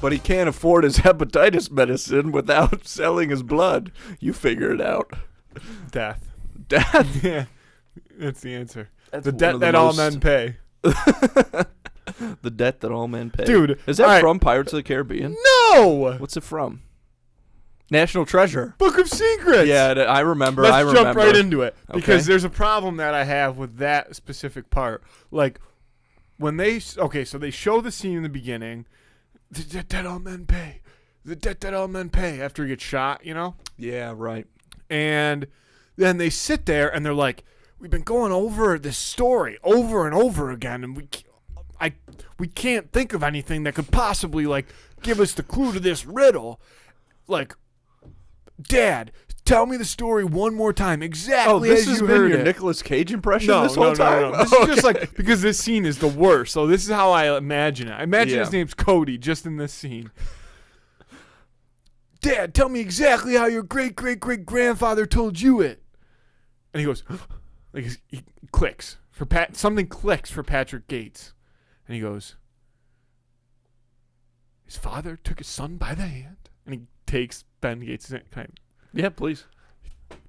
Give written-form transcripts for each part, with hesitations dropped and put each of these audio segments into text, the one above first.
But he can't afford his hepatitis medicine without selling his blood. You figure it out. Death. Death? Yeah. That's the answer. That's the debt that all men pay. The debt that all men pay. Dude. Is that from Pirates of the Caribbean? No! What's it from? National Treasure. Book of Secrets. Yeah, I remember. Let's jump right into it. Because Okay. there's a problem that I have with that specific part. Like, when they... Okay, so they show the scene in the beginning. The debt that all men pay. The debt that all men pay. After he gets shot, you know? Yeah, right. And then they sit there and they're like, we've been going over this story over and over again, and we can't think of anything that could possibly like give us the clue to this riddle. Like, Dad, tell me the story one more time, exactly this as has you been heard your it. Nicolas Cage impression No, this whole time? no. This is just like, because this scene is the worst, so this is how I imagine it. I imagine his name's Cody just in this scene. Dad, tell me exactly how your great-great-great-grandfather told you it. And he goes, like he clicks. Something clicks for Patrick Gates. And he goes, his father took his son by the hand. And he takes Ben Gates' hand. Yeah, please.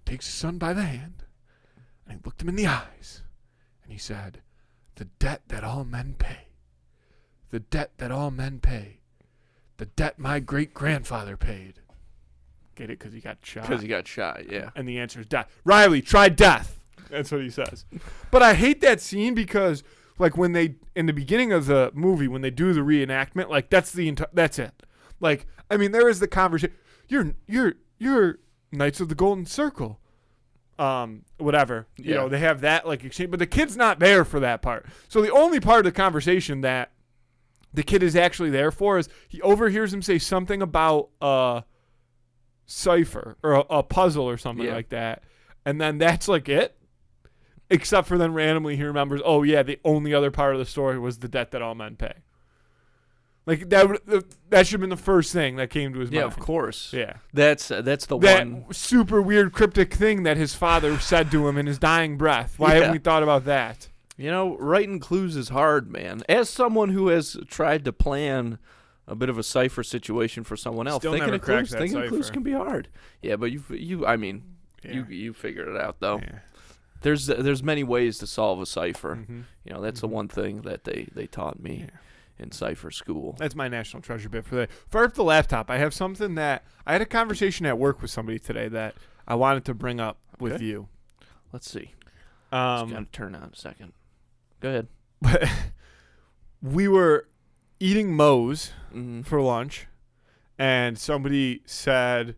Takes his son by the hand. And he looked him in the eyes. And he said, the debt that all men pay. The debt that all men pay. The debt my great-grandfather paid. Get it? Because he got shot. Because he got shot, yeah. And the answer is death. Riley, try death. That's what he says. But I hate that scene because, like, when they, in the beginning of the movie, when they do the reenactment, like, that's it. Like, I mean, there is the conversation. You're Knights of the Golden Circle. Whatever. You know, they have that, like, exchange. But the kid's not there for that part. So the only part of the conversation that the kid is actually there for is he overhears him say something about cipher or a puzzle or something like that. And then that's like it. Except for then randomly he remembers, oh yeah, the only other part of the story was the debt that all men pay. Like that should have been the first thing that came to his mind. Yeah, of course. Yeah. That's the one. That super weird cryptic thing that his father said to him in his dying breath. Why haven't we thought about that? You know, writing clues is hard, man. As someone who has tried to plan a bit of a cipher situation for someone else, thinking of clues can be hard. Yeah, but you figured it out though. Yeah. There's many ways to solve a cipher. Mm-hmm. You know, that's the one thing that they taught me in cipher school. That's my national treasure bit for the day. Fire up the laptop. I have something that I had a conversation at work with somebody today that I wanted to bring up with you. Let's see. It's got to turn on a second. Go ahead. We were eating Moe's for lunch, and somebody said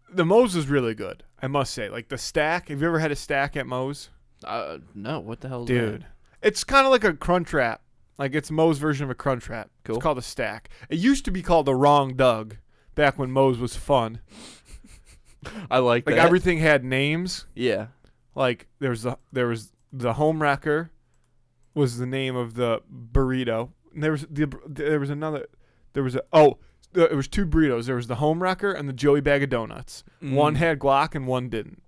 the Moe's was really good. I must say, like the stack. Have you ever had a stack at Moe's? No. What the hell is Dude, that? it's kind of like a Crunchwrap. Like it's Moe's version of a Crunchwrap. Cool. It's called a stack. It used to be called the Wrong Doug back when Moe's was fun. I like that. Like everything had names. Yeah. Like there was the Home Wrecker was the name of the burrito. And it was two burritos. There was the Home Wrecker and the Joey Bag of Donuts. One had guac and one didn't.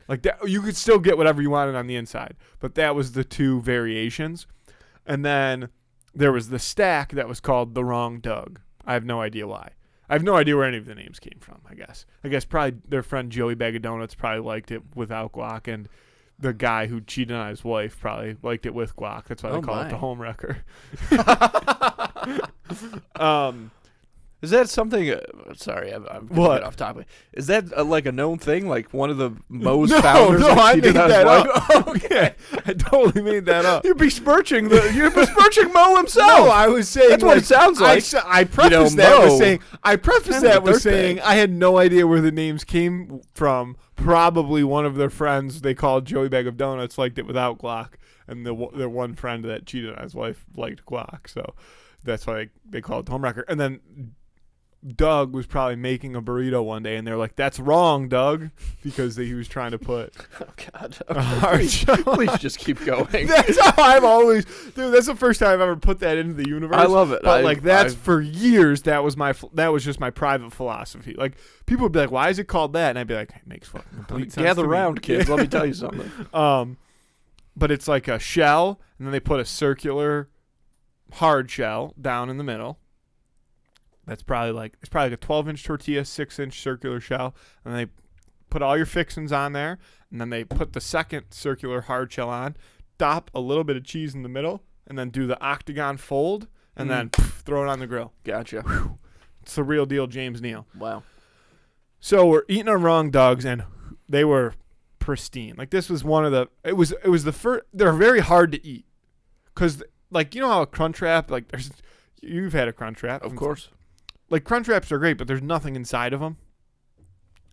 Like that, you could still get whatever you wanted on the inside, but that was the two variations. And then there was the stack that was called the Wrong Doug. I have no idea why. I have no idea where any of the names came from. I guess probably their friend Joey Bag of Donuts probably liked it without guac, and the guy who cheated on his wife probably liked it with guac. That's why they call it the Home Wrecker. Is that something? Sorry, I'm gonna get off topic. Is that like a known thing? Like one of the Moe's founders? No, I made that up. Wife? Okay, I totally made that up. You're besmirching Moe himself. No, I was saying that's what it sounds like. I prefaced that with saying I had no idea where the names came from. Probably one of their friends they called Joey Bag of Donuts liked it without guac, and their one friend that cheated on his wife liked guac, so that's why they called it Home Wrecker. And then Doug was probably making a burrito one day, and they're like, "That's wrong, Doug," because he was trying to put. Oh God! Okay, please just keep going. That's how I've always, dude. That's the first time I've ever put that into the universe. I love it. But for years. That was just my private philosophy. Like people would be like, "Why is it called that?" And I'd be like, "It makes fucking complete sense." Gather to round, me. kids. Let me tell you something. but it's like a shell, and then they put a circular hard shell down in the middle. It's probably like a 12-inch tortilla, 6-inch circular shell, and they put all your fixings on there, and then they put the second circular hard shell on, dop a little bit of cheese in the middle, and then do the octagon fold, and then throw it on the grill. Gotcha. Whew. It's the real deal, James Neal. Wow. So we're eating our wrong dogs, and they were pristine. Like, this was one of the. It was the first. They're very hard to eat, because like, you know how a Crunchwrap, like, you've had a Crunchwrap, of course. Like, Crunchwraps are great, but there's nothing inside of them,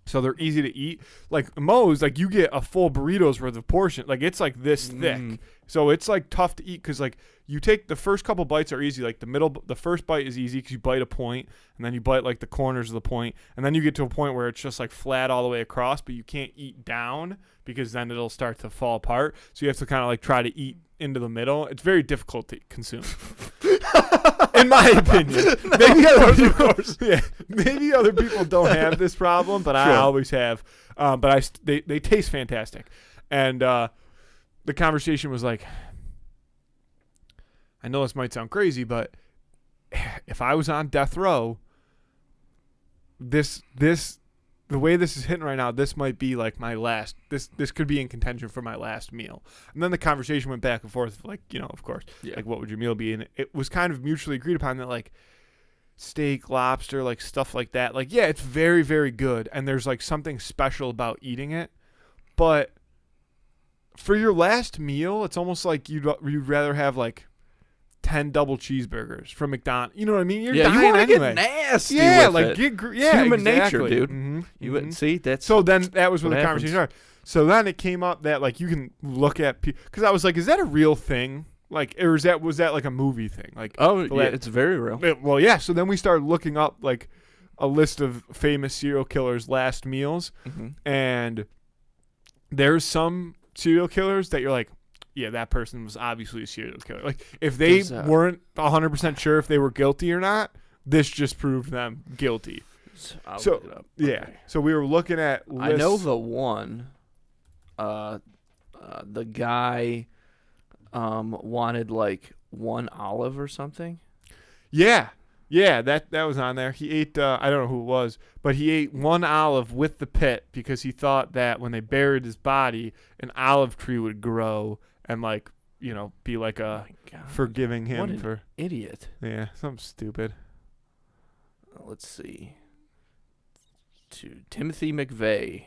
so they're easy to eat. Like Moe's, like, you get a full burrito's worth of portion. Like, it's like this thick, so it's like tough to eat, because like you take the first couple bites are easy. Like the first bite is easy because you bite a point, and then you bite like the corners of the point, and then you get to a point where it's just like flat all the way across, but you can't eat down because then it'll start to fall apart. So you have to kind of like try to eat into the middle. It's very difficult to consume. In my opinion. Maybe other people don't have this problem, but I always have. But they taste fantastic. And the conversation was like, I know this might sound crazy, but if I was on death row, the way this is hitting right now, this might be like my last. This could be in contention for my last meal. And then the conversation went back and forth, like, you know, of course, like, what would your meal be? And it was kind of mutually agreed upon that, like, steak, lobster, like, stuff like that. Like, yeah, it's very, very good, and there's like something special about eating it. But for your last meal, it's almost like you'd rather have like 10 double cheeseburgers from McDonald's. You know what I mean? You're dying you want to anyway. get nasty. Yeah, with like it. human nature, dude. Mm-hmm. You wouldn't see that's. So then that was when the happens. conversation started. So then it came up that like you can look at because I was like, is that a real thing? Like, or was that like a movie thing? Like, it's very real. Well, yeah. So then we started looking up like a list of famous serial killers' last meals, and there's some serial killers that you're like, yeah, that person was obviously a serial killer. Like, if they weren't 100% sure if they were guilty or not, this just proved them guilty. I'll look it up. Yeah. Okay. So we were looking at lists. I know the one. The guy wanted like 1 olive or something. Yeah. Yeah, that was on there. He ate, I don't know who it was, but he ate 1 olive with the pit because he thought that when they buried his body, an olive tree would grow and, like, you know, be like forgiving him. What an idiot. Yeah, something stupid. Let's see. To Timothy McVeigh.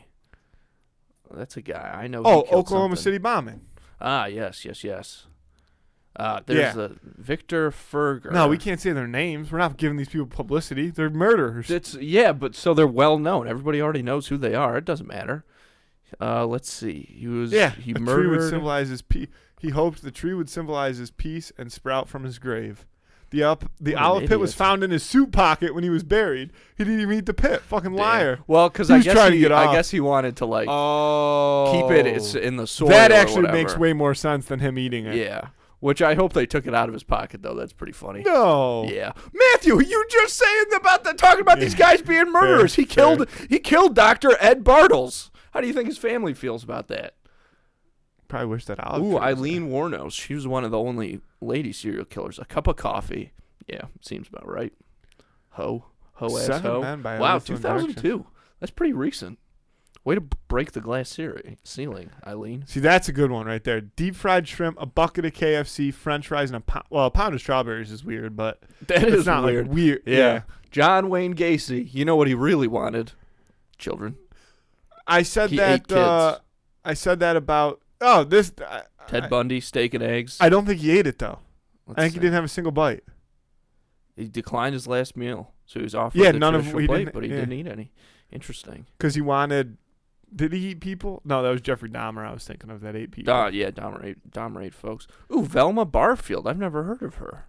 That's a guy. I know. Oklahoma City bombing. Ah, yes. There's a Victor Ferger. No, we can't say their names. We're not giving these people publicity. They're murderers. But so they're well known. Everybody already knows who they are. It doesn't matter. Let's see. He murdered. Tree would symbolize his peace. He hoped the tree would symbolize his peace and sprout from his grave. The olive pit was found in his suit pocket when he was buried. He didn't even eat the pit. Fucking liar. Well, because I guess he wanted to like keep it. It's in the soil. That actually makes way more sense than him eating it. Yeah. Which I hope they took it out of his pocket, though. That's pretty funny. No. Yeah. Matthew, you just saying talking about these guys being murderers. He killed Dr. Ed Bartles. How do you think his family feels about that? Probably wish that olive. Ooh, Eileen Warnos. She was one of the only lady serial killers. A cup of coffee. Yeah, seems about right. Ho ass ho. Wow, 2002. That's pretty recent. Way to break the glass ceiling, Eileen. See, that's a good one right there. Deep fried shrimp, a bucket of KFC, French fries, and a pound of strawberries is weird, but that is not weird. Like weird. Yeah. John Wayne Gacy. You know what he really wanted? Children. I said that about this. Ted Bundy, steak and eggs. I don't think he ate it though. I think he didn't have a single bite. He declined his last meal, so he was offered the traditional plate, but he didn't eat any. Interesting. Because he wanted. Did he eat people? No, that was Jeffrey Dahmer. I was thinking of that 8 people. Yeah, Dahmer ate folks. Ooh, Velma Barfield. I've never heard of her.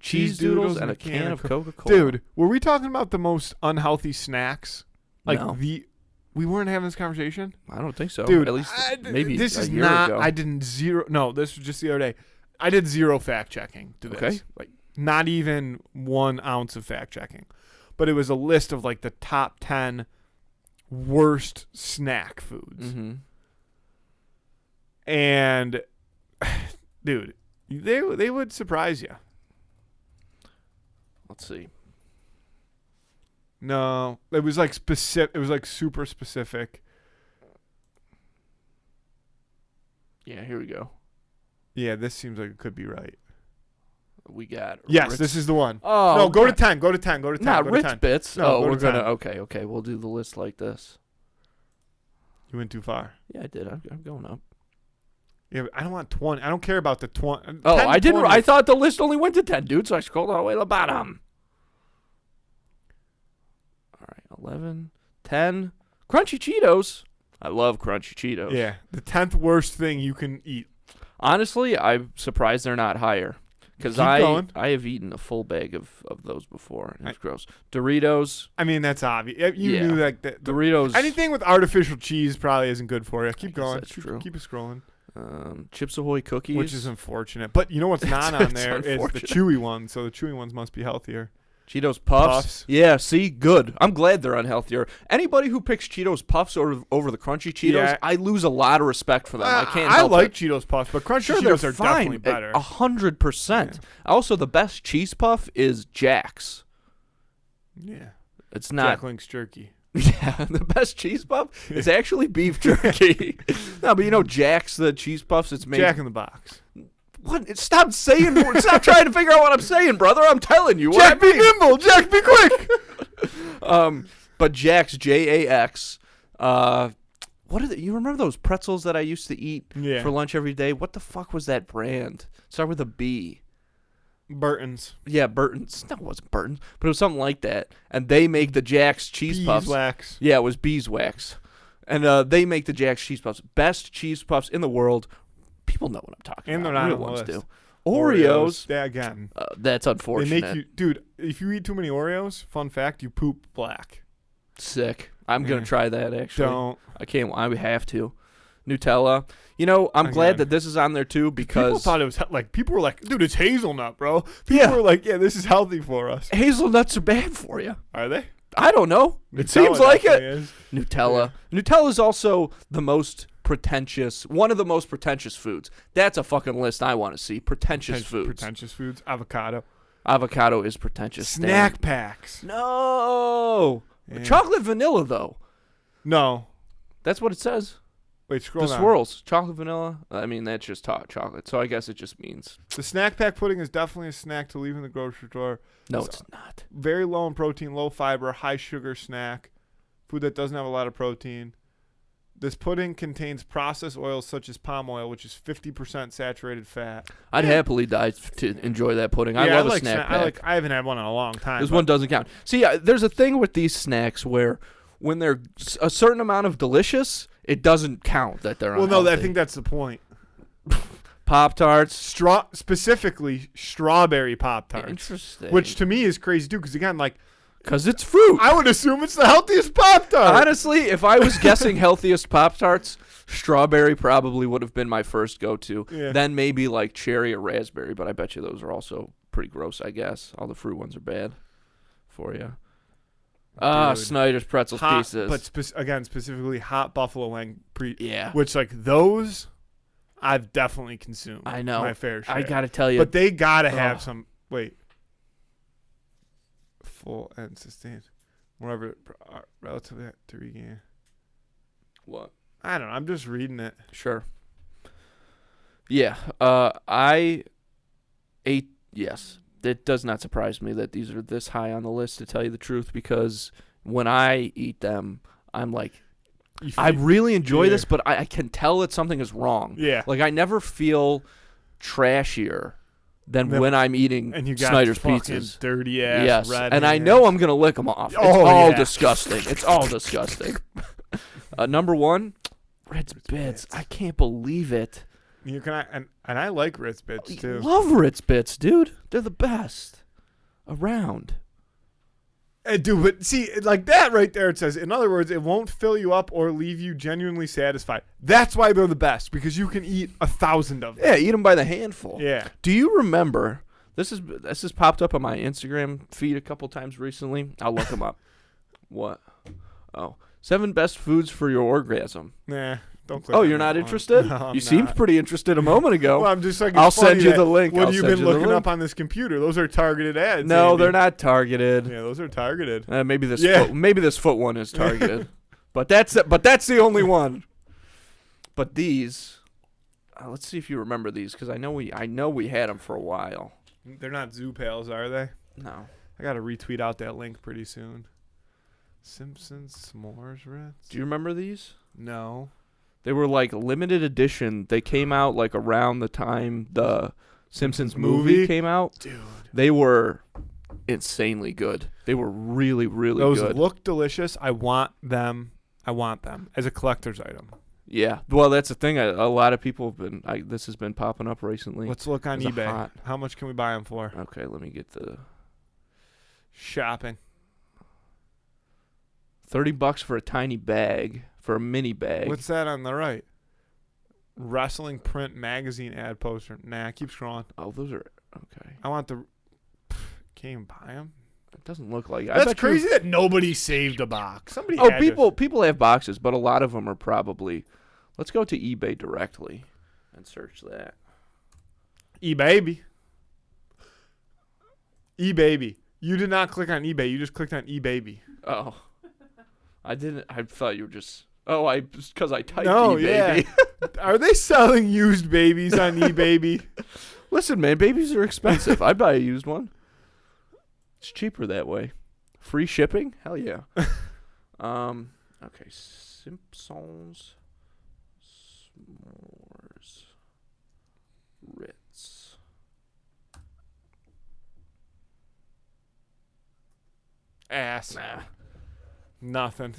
Cheese doodles and a can of Coca-Cola. Dude, were we talking about the most unhealthy snacks? Like no. We weren't having this conversation? I don't think so. Dude, at least maybe this a is year not. ago. I didn't zero. No, this was just the other day. I did zero fact checking to this. Okay. Like not even 1 ounce of fact checking, but it was a list of like the top 10 worst snack foods. Mm-hmm. And Dude, they would surprise you. Let's see. No, it was like specific. It was like super specific. Yeah, here we go. Yeah, this seems like it could be right. We got yes, Ritz. This is the one. Oh, no, go to 10. Go to 10. Go to 10. Not go Ritz to 10. Bits. No, we're gonna. 10. Okay. We'll do the list like this. You went too far. Yeah, I did. I'm going up. Yeah, but I don't want 20. I don't care about the 20. Oh, I didn't. 20. I thought the list only went to 10, dude. So I scrolled all the way to the bottom. All right, 11, 10. Crunchy Cheetos. I love Crunchy Cheetos. Yeah, the 10th worst thing you can eat. Honestly, I'm surprised they're not higher. Because I have eaten a full bag of those before, and it's gross. Doritos. I mean, that's obvious. You knew that Doritos. Anything with artificial cheese probably isn't good for you. Keep going. That's true. Keep it scrolling. Chips Ahoy cookies. Which is unfortunate. But you know what's not on there is the chewy ones, so the chewy ones must be healthier. Cheetos Puffs. Yeah, see, good. I'm glad they're unhealthier. Anybody who picks Cheetos Puffs over the Crunchy Cheetos, I lose a lot of respect for them. I can't help like it. Cheetos Puffs, but Crunchy Cheetos are definitely better. 100%. Yeah. Also, the best cheese puff is Jack's. Yeah. It's not. Jack Link's jerky. Yeah, the best cheese puff is actually beef jerky. No, but you know Jack's, the cheese puffs, it's made. Jack in the Box. What? Stop saying. Stop trying to figure out what I'm saying, brother. I'm telling you. Jack, be nimble. Jack, be quick. But Jack's, Jax. What are you remember those pretzels that I used to eat for lunch every day? What the fuck was that brand? Start with a B. Burton's. Yeah, Burton's. No, it wasn't Burton's, but it was something like that. And they make the Jack's cheese puffs. Beeswax. Yeah, it was beeswax. And they make the Jack's cheese puffs. Best cheese puffs in the world. People know what I'm talking about. And they're not real on the ones list. Do. Oreos. Yeah, again. That's unfortunate. They make you, dude, if you eat too many Oreos, fun fact, you poop black. Sick. I'm going to try that, actually. Don't. I can't. I would have to. Nutella. You know, I'm glad that this is on there, too, because... People thought it was... people were like, dude, it's hazelnut, bro. People were like, yeah, this is healthy for us. Hazelnuts are bad for you. Are they? I don't know. Nutella it seems like it. Is. Nutella. Yeah. Nutella is also the most pretentious... One of the most pretentious foods. That's a fucking list I want to see. Pretentious foods. Pretentious foods. Avocado. Avocado is pretentious. Snack packs. No. Yeah. Chocolate vanilla, though. No. That's what it says. Wait, scroll down. The swirls. Chocolate vanilla. I mean, that's just chocolate. So I guess it just means. The snack pack pudding is definitely a snack to leave in the grocery store. No, it's not. Very low in protein, low fiber, high sugar snack. Food that doesn't have a lot of protein. This pudding contains processed oils such as palm oil, which is 50% saturated fat. I'd happily die to enjoy that pudding. I love a snack pack. I haven't had one in a long time. This one doesn't count. See, there's a thing with these snacks where when they're a certain amount of delicious, it doesn't count that they're unhealthy. Well, no, I think that's the point. Pop-Tarts. Specifically strawberry Pop-Tarts. Interesting. Which to me is crazy, too, because again, because it's fruit. I would assume it's the healthiest Pop-Tart. Honestly, if I was guessing healthiest Pop-Tarts, strawberry probably would have been my first go-to. Yeah. Then maybe like cherry or raspberry, but I bet you those are also pretty gross, I guess. All the fruit ones are bad for you. Snyder's pretzels pieces. But specifically hot buffalo wing. Yeah. Which, like, those I've definitely consumed. I know. My fair share. I got to tell you. But they got to have some, full and sustained. Whatever, relatively to regain. What? I don't know. I'm just reading it. Sure. Yeah. I ate, yes. It does not surprise me that these are this high on the list, to tell you the truth, because when I eat them, I'm like, I really enjoy this, but I can tell that something is wrong. Yeah. Like, I never feel trashier than when I'm eating Snyder's pizzas. Dirty ass. Yes, red and hands. I know I'm gonna lick them off. It's all disgusting. It's all disgusting. Number one, Ritz Bits. I can't believe it. And I like Ritz Bits too. Love Ritz Bits, dude. They're the best around. Dude, but see, like that right there, it says, in other words, it won't fill you up or leave you genuinely satisfied. That's why they're the best, because you can eat 1,000 of them. Yeah, eat them by the handful. Yeah. Do you remember? This has popped up on my Instagram feed a couple times recently. I'll look them up. What? Oh, 7 best foods for your orgasm. Nah. Don't click. Oh, you're not interested? No, you seemed pretty interested a moment ago. Well, I'm just like, I'll send you the link. What have you been looking up on this computer? Those are targeted ads. No, Andy. they're not targeted. Yeah, those are targeted. Maybe this foot one is targeted. But that's the only one. But these, let's see if you remember these, because I know we had them for a while. They're not Zoo Pals, are they? No. I gotta retweet out that link pretty soon. Simpsons S'mores Ritz. Do you remember these? No. They were like limited edition. They came out like around the time the Simpsons movie came out. Dude. They were insanely good. They were really, really good. Those look delicious. I want them as a collector's item. Yeah. Well, that's the thing. A lot of people have been. This has been popping up recently. Let's look on eBay. How much can we buy them for? Okay, let me get the shopping. $30 for a tiny bag, for a mini bag. What's that on the right? Wrestling print magazine ad poster. Nah, keep scrolling. Oh, those are okay. I want the. Can't even buy them. It doesn't look like. That's crazy that nobody saved a box. Somebody. People have boxes, but a lot of them are probably. Let's go to eBay directly and search that. eBaby. eBaby. You did not click on eBay. You just clicked on eBaby. Oh. I didn't. I thought you were just. Oh, because I typed eBaby. Yeah. Are they selling used babies on eBaby? Listen, man, babies are expensive. I'd buy a used one. It's cheaper that way. Free shipping? Hell yeah. Okay, Simpsons S'mores Ritz. Ass. Nah. Nothing.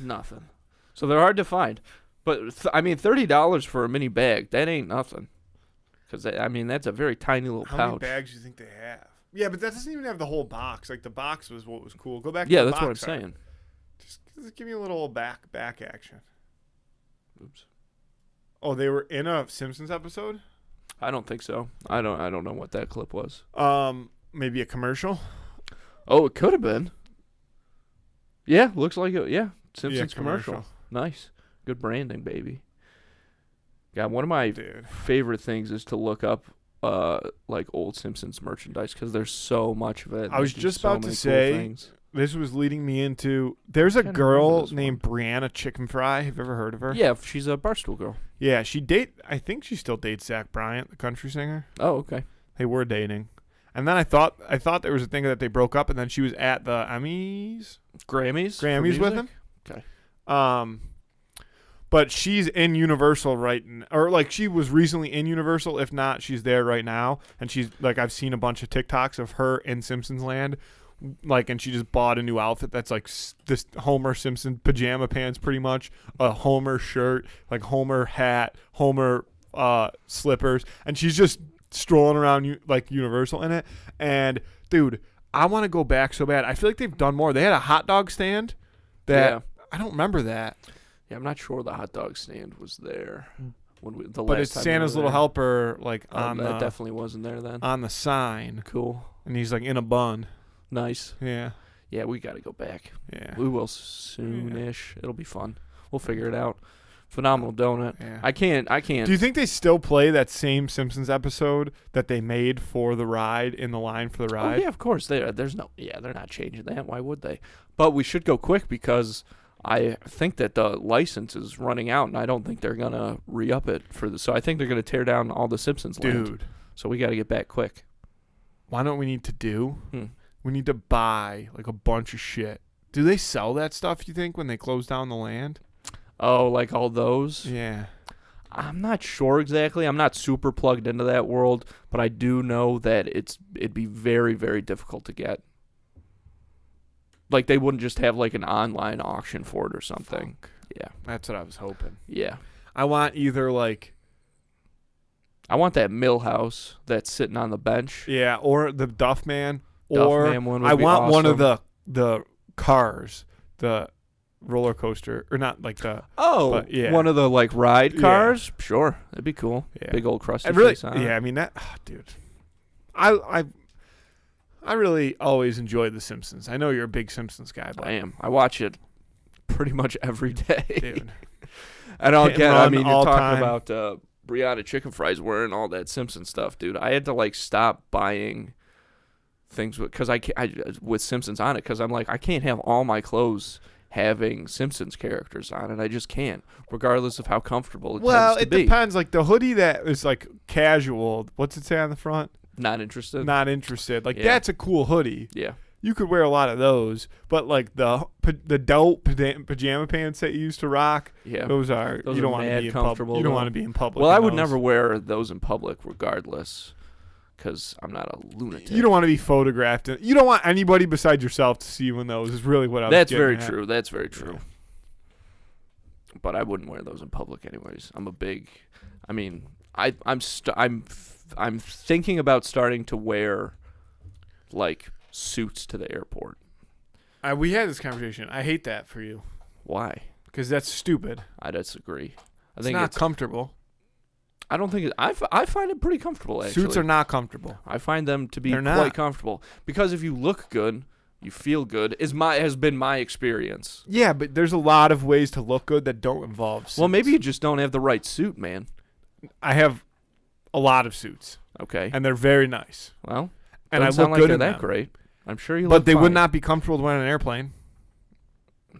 So they're hard to find. But, $30 for a mini bag, that ain't nothing. Because, that's a very tiny little pouch. How many bags do you think they have? Yeah, but that doesn't even have the whole box. Like, the box was what was cool. Go back to the box. Yeah, that's what I'm saying. Just give me a little back action. Oops. Oh, they were in a Simpsons episode? I don't think so. I don't know what that clip was. Maybe a commercial? Oh, it could have been. Yeah, looks like it. Yeah, Simpsons commercial. Nice. Good branding, baby. Yeah, one of my favorite things is to look up like old Simpsons merchandise because there's so much of it. I was just about to say, this was leading me into, there's a girl named Brianna Chicken Fry. Have you ever heard of her? Yeah, she's a Barstool girl. Yeah, I think she still dates Zach Bryant, the country singer. Oh, okay. They were dating. And then I thought there was a thing that they broke up, and then she was at the Grammys with him. Okay. But she's in Universal she was recently in Universal. If not, she's there right now. And she's like, I've seen a bunch of TikToks of her in Simpsons Land. Like, and she just bought a new outfit that's like this Homer Simpson pajama pants, pretty much, a Homer shirt, like Homer hat, Homer slippers, and she's just strolling around like Universal in it. And dude, I want to go back so bad. I feel like they've done more. They had a hot dog stand that I don't remember that. Yeah, I'm not sure the hot dog stand was there but it's Santa's Little Helper, like on that definitely wasn't there then. On the sign. Cool. And he's like in a bun. Nice. Yeah. Yeah, we got to go back. Yeah. We will soonish. Yeah. It'll be fun. We'll figure it out. Phenomenal donut. Yeah. I can't. Do you think they still play that same Simpsons episode that they made for the ride in the line for the ride? Oh, yeah, of course. They're not changing that. Why would they? But we should go quick because I think that the license is running out, and I don't think they're going to re-up it for this. So I think they're going to tear down all the Simpsons land. Dude. So we got to get back quick. Why don't we need to do? We need to buy like a bunch of shit. Do they sell that stuff, you think, when they close down the land? Oh, like all those? Yeah. I'm not sure exactly. I'm not super plugged into that world, but I do know that it'd be very, very difficult to get. Like, they wouldn't just have like an online auction for it or something. Fuck. Yeah. That's what I was hoping. Yeah. I want either like... I want that Millhouse that's sitting on the bench. Yeah, or the Duffman. Duffman one would I be want awesome. one of the cars, the roller coaster, or not like the... Oh, but yeah. One of the like ride cars? Yeah. Sure, that'd be cool. Yeah. Big old crusty face on it. Yeah, I mean, that... Oh, dude. I really always enjoyed The Simpsons. I know you're a big Simpsons guy, but... I am. I watch it pretty much every day. Dude. And I mean, you're talking time. about Brianna chicken fries wearing all that Simpsons stuff, dude. I had to like stop buying things because I with Simpsons on it because I'm like I can't have all my clothes having Simpsons characters on it. I just can't, regardless of how comfortable it tends to be. Well, it depends. Like the hoodie that is like casual. What's it say on the front? Not interested. Not interested. Like that's a cool hoodie. Yeah. You could wear a lot of those, but like the dope pajama pants that you used to rock, those you don't want to be in public. You don't want to be in public. Well, I would never wear those in public, regardless, because I'm not a lunatic. You don't want to be photographed. You don't want anybody besides yourself to see you in those. Is really what I was. That's very true. That's very true. Yeah. But I wouldn't wear those in public, anyways. I'm a big. I mean, I'm thinking about starting to wear, like, suits to the airport. We had this conversation. I hate that for you. Why? Because that's stupid. I disagree. I think it's not comfortable. I don't think I find it pretty comfortable, actually. Suits are not comfortable. I find them to be quite comfortable because if you look good, you feel good. Has been my experience. Yeah, but there's a lot of ways to look good that don't involve suits. Well, maybe you just don't have the right suit, man. I have a lot of suits. Okay. And they're very nice. Well, and I look look good they're in that them. Great. I'm sure you. But they fine. would not be comfortable to wear on an airplane.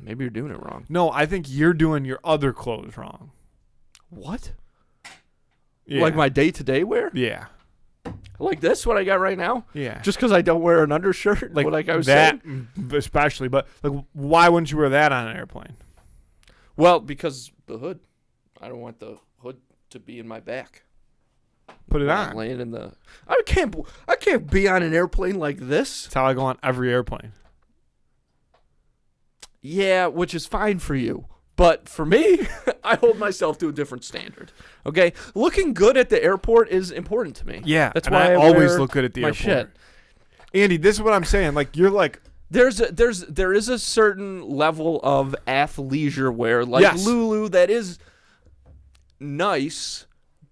Maybe you're doing it wrong. No, I think you're doing your other clothes wrong. What? Yeah. Like my day-to-day wear? Yeah. Like this, what I got right now? Yeah. Just because I don't wear an undershirt, like I was saying? Especially, but like, why wouldn't you wear that on an airplane? Well, because the hood. I don't want the hood to be in my back. Put it on. Laying in the. I can't be on an airplane like this. That's how I go on every airplane. Yeah, which is fine for you. But for me, I hold myself to a different standard. Okay? Looking good at the airport is important to me. Yeah. That's why I always look good at the airport. Shit. Andy, this is what I'm saying. Like, you're like. There is a certain level of athleisure wear, like Lulu, that is nice,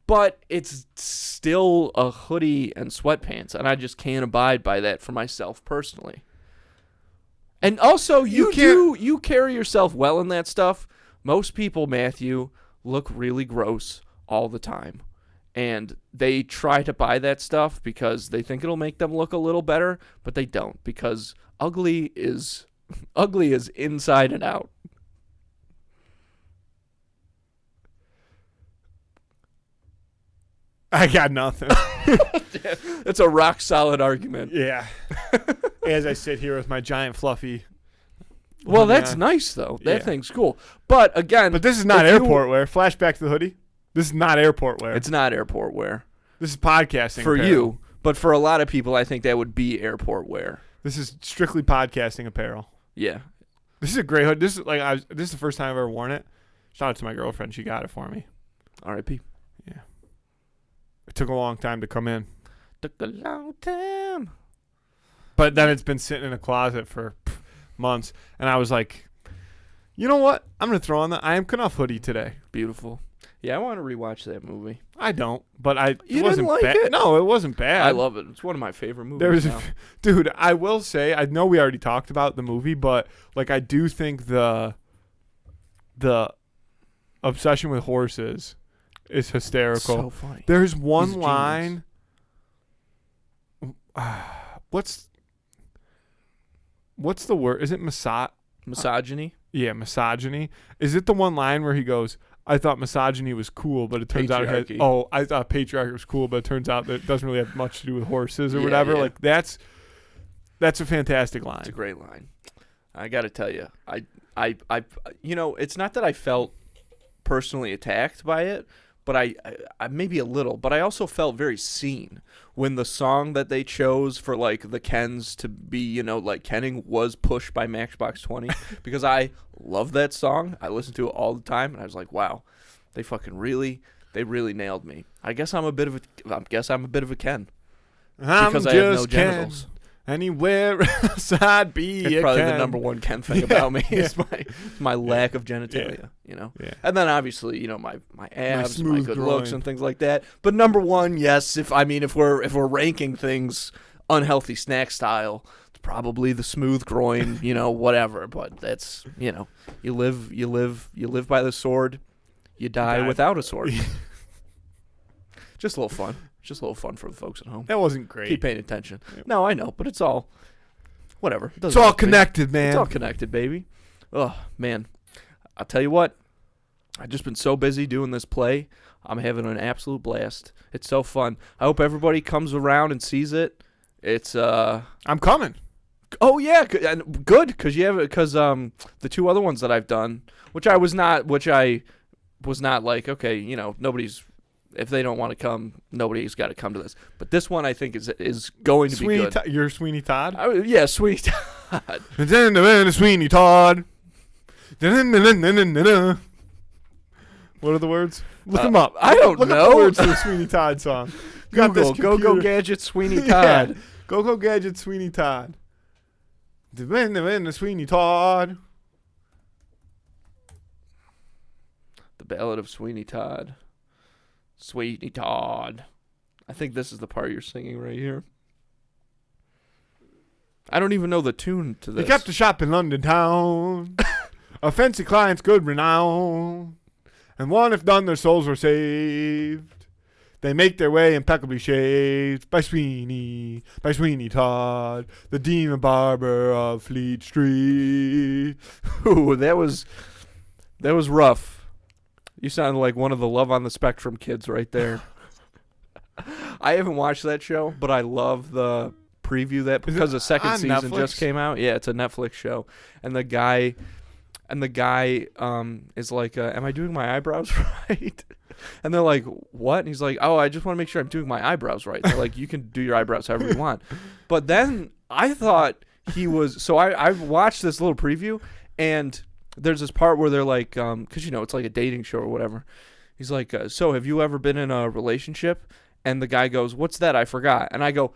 but it's still a hoodie and sweatpants, and I just can't abide by that for myself personally. And also, you carry yourself well in that stuff. Most people, Matthew, look really gross all the time. And they try to buy that stuff because they think it'll make them look a little better, but they don't, because ugly is inside and out. I got nothing. It's a rock solid argument. Yeah. As I sit here with my giant fluffy. Well, that's nice though. That thing's cool. But again, this is not airport wear. Flashback to the hoodie. This is not airport wear. It's not airport wear. This is podcasting for apparel. You, but for a lot of people, I think that would be airport wear. This is strictly podcasting apparel. Yeah. This is a great hood. This is the first time I've ever worn it. Shout out to my girlfriend. She got it for me. R.I.P. Yeah. It took a long time to come in. Took a long time. But then it's been sitting in a closet for months, and I was like, you know what? I'm gonna throw on the I Am Knuff hoodie today. Beautiful. Yeah, I want to rewatch that movie. I don't, but You didn't like it? No, it wasn't bad. I love it. It's one of my favorite movies. Dude, I will say, I know we already talked about the movie, but like I do think the obsession with horses is hysterical. So funny. There's one line. What's the word? Is it misogyny? Yeah, misogyny. Is it the one line where he goes, I thought misogyny was cool, but it turns out I thought patriarchy was cool, but it turns out that it doesn't really have much to do with horses or whatever. Yeah. Like that's a fantastic line. It's a great line. I got to tell you, I it's not that I felt personally attacked by it, but I maybe a little, but I also felt very seen when the song that they chose for like the Kens to be, like Kenning was pushed by Matchbox 20 because I love that song. I listen to it all the time, and I was like, wow, they really nailed me. I guess I'm a bit of a Ken because I have no genitals. Anywhere else I'd be. It's probably the number one Ken thing about me is my lack of genitalia, Yeah. And then obviously, my abs, my good looks and things like that. But number one, yes, if we're ranking things unhealthy snack style, it's probably the smooth groin, whatever. But that's, you live by the sword, you die without a sword. Just a little fun. Just a little fun for the folks at home. That wasn't great. Keep paying attention. Yep. No, I know, but it's all whatever. It's all connected, man. It's all connected, baby. Oh, man. I'll tell you what. I've just been so busy doing this play. I'm having an absolute blast. It's so fun. I hope everybody comes around and sees it. It's I'm coming. Oh yeah, good because the two other ones that I've done, which I was not like, okay, you know, if they don't want to come, nobody's got to come to this. But this one I think is going to be good. You're Sweeney Todd? Yeah, Sweeney Todd. Sweeney Todd. What are the words? Look them up. I don't know. Look up the words to the Sweeney Todd song. Google, Go Gadget Sweeney Todd. Yeah. Go Gadget Sweeney Todd. The Sweeney Todd. The Ballad of Sweeney Todd. Sweeney Todd. I think this is the part you're singing right here. I don't even know the tune to this. He kept a shop in London town. A fancy client's good renown. And one if done, their souls were saved. They make their way impeccably shaved by Sweeney Todd, the demon barber of Fleet Street. Ooh, that was rough. You sounded like one of the Love on the Spectrum kids right there. I haven't watched that show, but I love the preview that because the second season just came out. Yeah, it's a Netflix show, and the guy is like, am I doing my eyebrows right? And they're like, what? And he's like, oh, I just want to make sure I'm doing my eyebrows right. They're like, you can do your eyebrows however you want. But then I thought he was, so I watched this little preview, and there's this part where they're like, because, you know, it's like a dating show or whatever. He's like, so have you ever been in a relationship? And the guy goes, what's that? I forgot. And I go,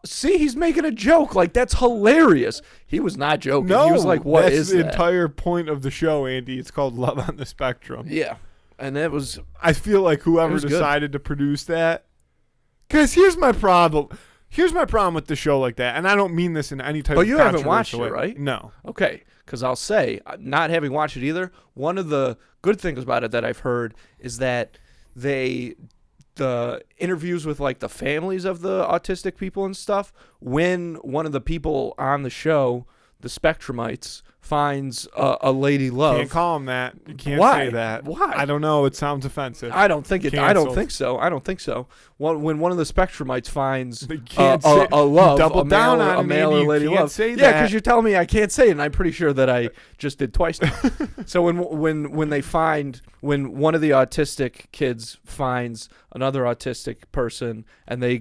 see, he's making a joke. Like, that's hilarious. He was not joking. No, he was like, what is that? That's the entire point of the show, Andy. It's called Love on the Spectrum. Yeah. And it was... I feel like whoever decided to produce that... Because here's my problem. Here's my problem with the show like that. And I don't mean this in any type of controversial way. But you haven't watched it, right? No. Okay. Because I'll say, not having watched it either, one of the good things about it that I've heard is that the interviews with like the families of the autistic people and stuff, when one of the people on the show, the Spectrumites, finds a lady love. Can't call them that. You can't Why? say that. Why? I don't know. It sounds offensive. I don't think so. When one of the Spectrumites finds a love, a male or lady love. Say yeah, because you're telling me I can't say it, and I'm pretty sure that I just did twice now. So when one of the autistic kids finds another autistic person, and they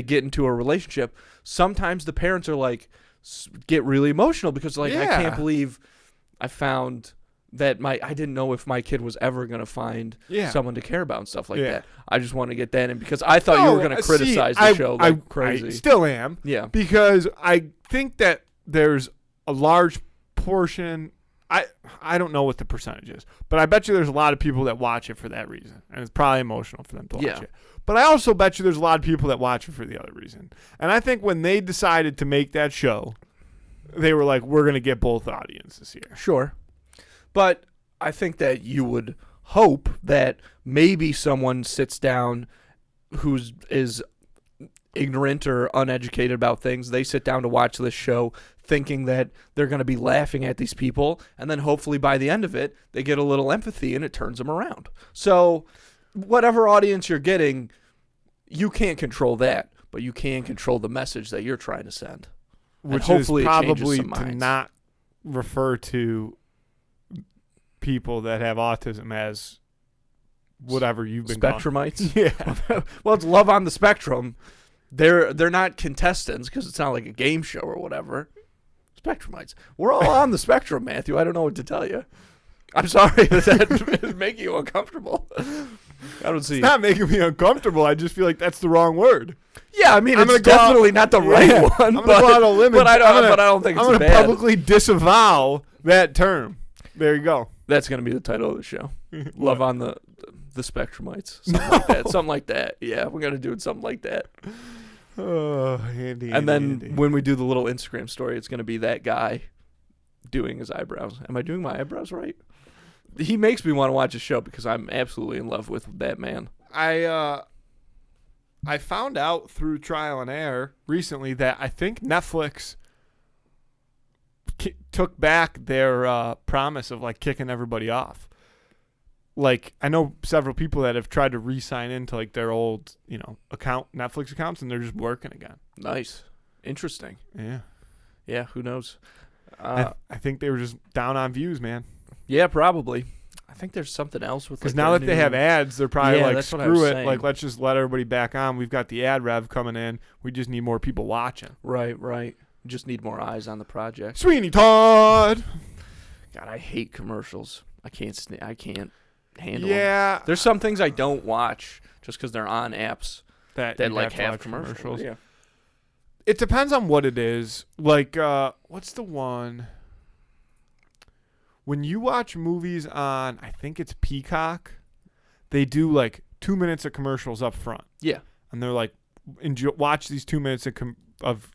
get into a relationship, sometimes the parents are like, get really emotional because I can't believe I found that I didn't know if my kid was ever going to find someone to care about and stuff like that. I just want to get that in because I thought you were going to criticize the show like crazy. I still am. Yeah. Because I think that there's a large portion, I don't know what the percentage is, but I bet you there's a lot of people that watch it for that reason. And it's probably emotional for them to watch it. But I also bet you there's a lot of people that watch it for the other reason. And I think when they decided to make that show, they were like, we're going to get both audiences here. Sure. But I think that you would hope that maybe someone sits down who is ignorant or uneducated about things. They sit down to watch this show thinking that they're going to be laughing at these people. And then hopefully by the end of it, they get a little empathy and it turns them around. So whatever audience you're getting, you can't control that, but you can control the message that you're trying to send. Which is probably to not refer to people that have autism as whatever you've been Spectrumites? Yeah. Well, it's Love on the Spectrum. They're not contestants because it's not like a game show or whatever. Spectrumites. We're all on the spectrum, Matthew. I don't know what to tell you. I'm sorry that is making you uncomfortable. I don't see. It's not making me uncomfortable. I just feel like that's the wrong word. Yeah, I mean, it's definitely not the right one. I'm going to go out on a limb. But I don't think it's bad. I'm going to publicly disavow that term. There you go. That's going to be the title of the show. Love on the Spectrumites. Something like that. Yeah, we're going to do something like that. Oh, Andy. And then when we do the little Instagram story, it's going to be that guy doing his eyebrows. Am I doing my eyebrows right? he makes me want to watch a show because I'm absolutely in love with that man. I found out through trial and error recently that I think Netflix took back their promise of like kicking everybody off. Like, I know several people that have tried to re-sign into like their old, Netflix accounts, and they're just working again. Nice. Interesting. Yeah. Yeah, who knows? I think they were just down on views, man. Yeah, probably. I think there's something else with because now that they have ads, they're probably like, screw it. Saying. Like, let's just let everybody back on. We've got the ad rev coming in. We just need more people watching. Right. Just need more eyes on the project. Sweeney Todd. God, I hate commercials. I can't handle them. There's some things I don't watch just because they're on apps that like have commercials. Yeah. It depends on what it is. Like, what's the one? When you watch movies on, I think it's Peacock, they do like 2 minutes of commercials up front. Yeah. And they're like, watch these 2 minutes of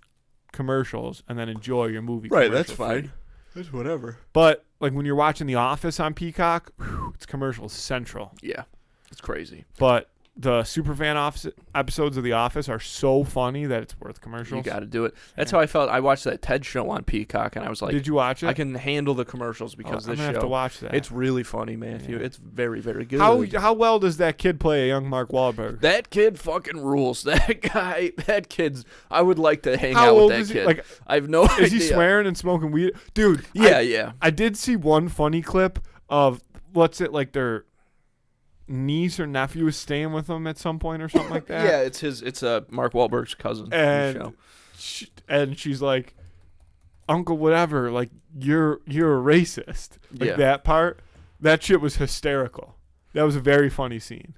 commercials and then enjoy your movie. Right, that's fine. That's whatever. But like when you're watching The Office on Peacock, it's commercials central. Yeah, it's crazy. But the Superfan episodes of The Office are so funny that it's worth commercials. You got to do it. That's how I felt. I watched that TED show on Peacock, and I was like, "Did you watch it? I can handle the commercials because this show. Have to watch that. It's really funny, Matthew. Yeah. It's very, very good. How well does that kid play a young Mark Wahlberg? That kid fucking rules. That kid's. I would like to hang out with that kid. Like, I have no idea. Is he swearing and smoking weed, dude? Yeah. I did see one funny clip of like their niece or nephew is staying with him at some point or something like that. Yeah, it's Mark Wahlberg's cousin. And she's like, Uncle whatever, like you're a racist. Like that part, that shit was hysterical. That was a very funny scene.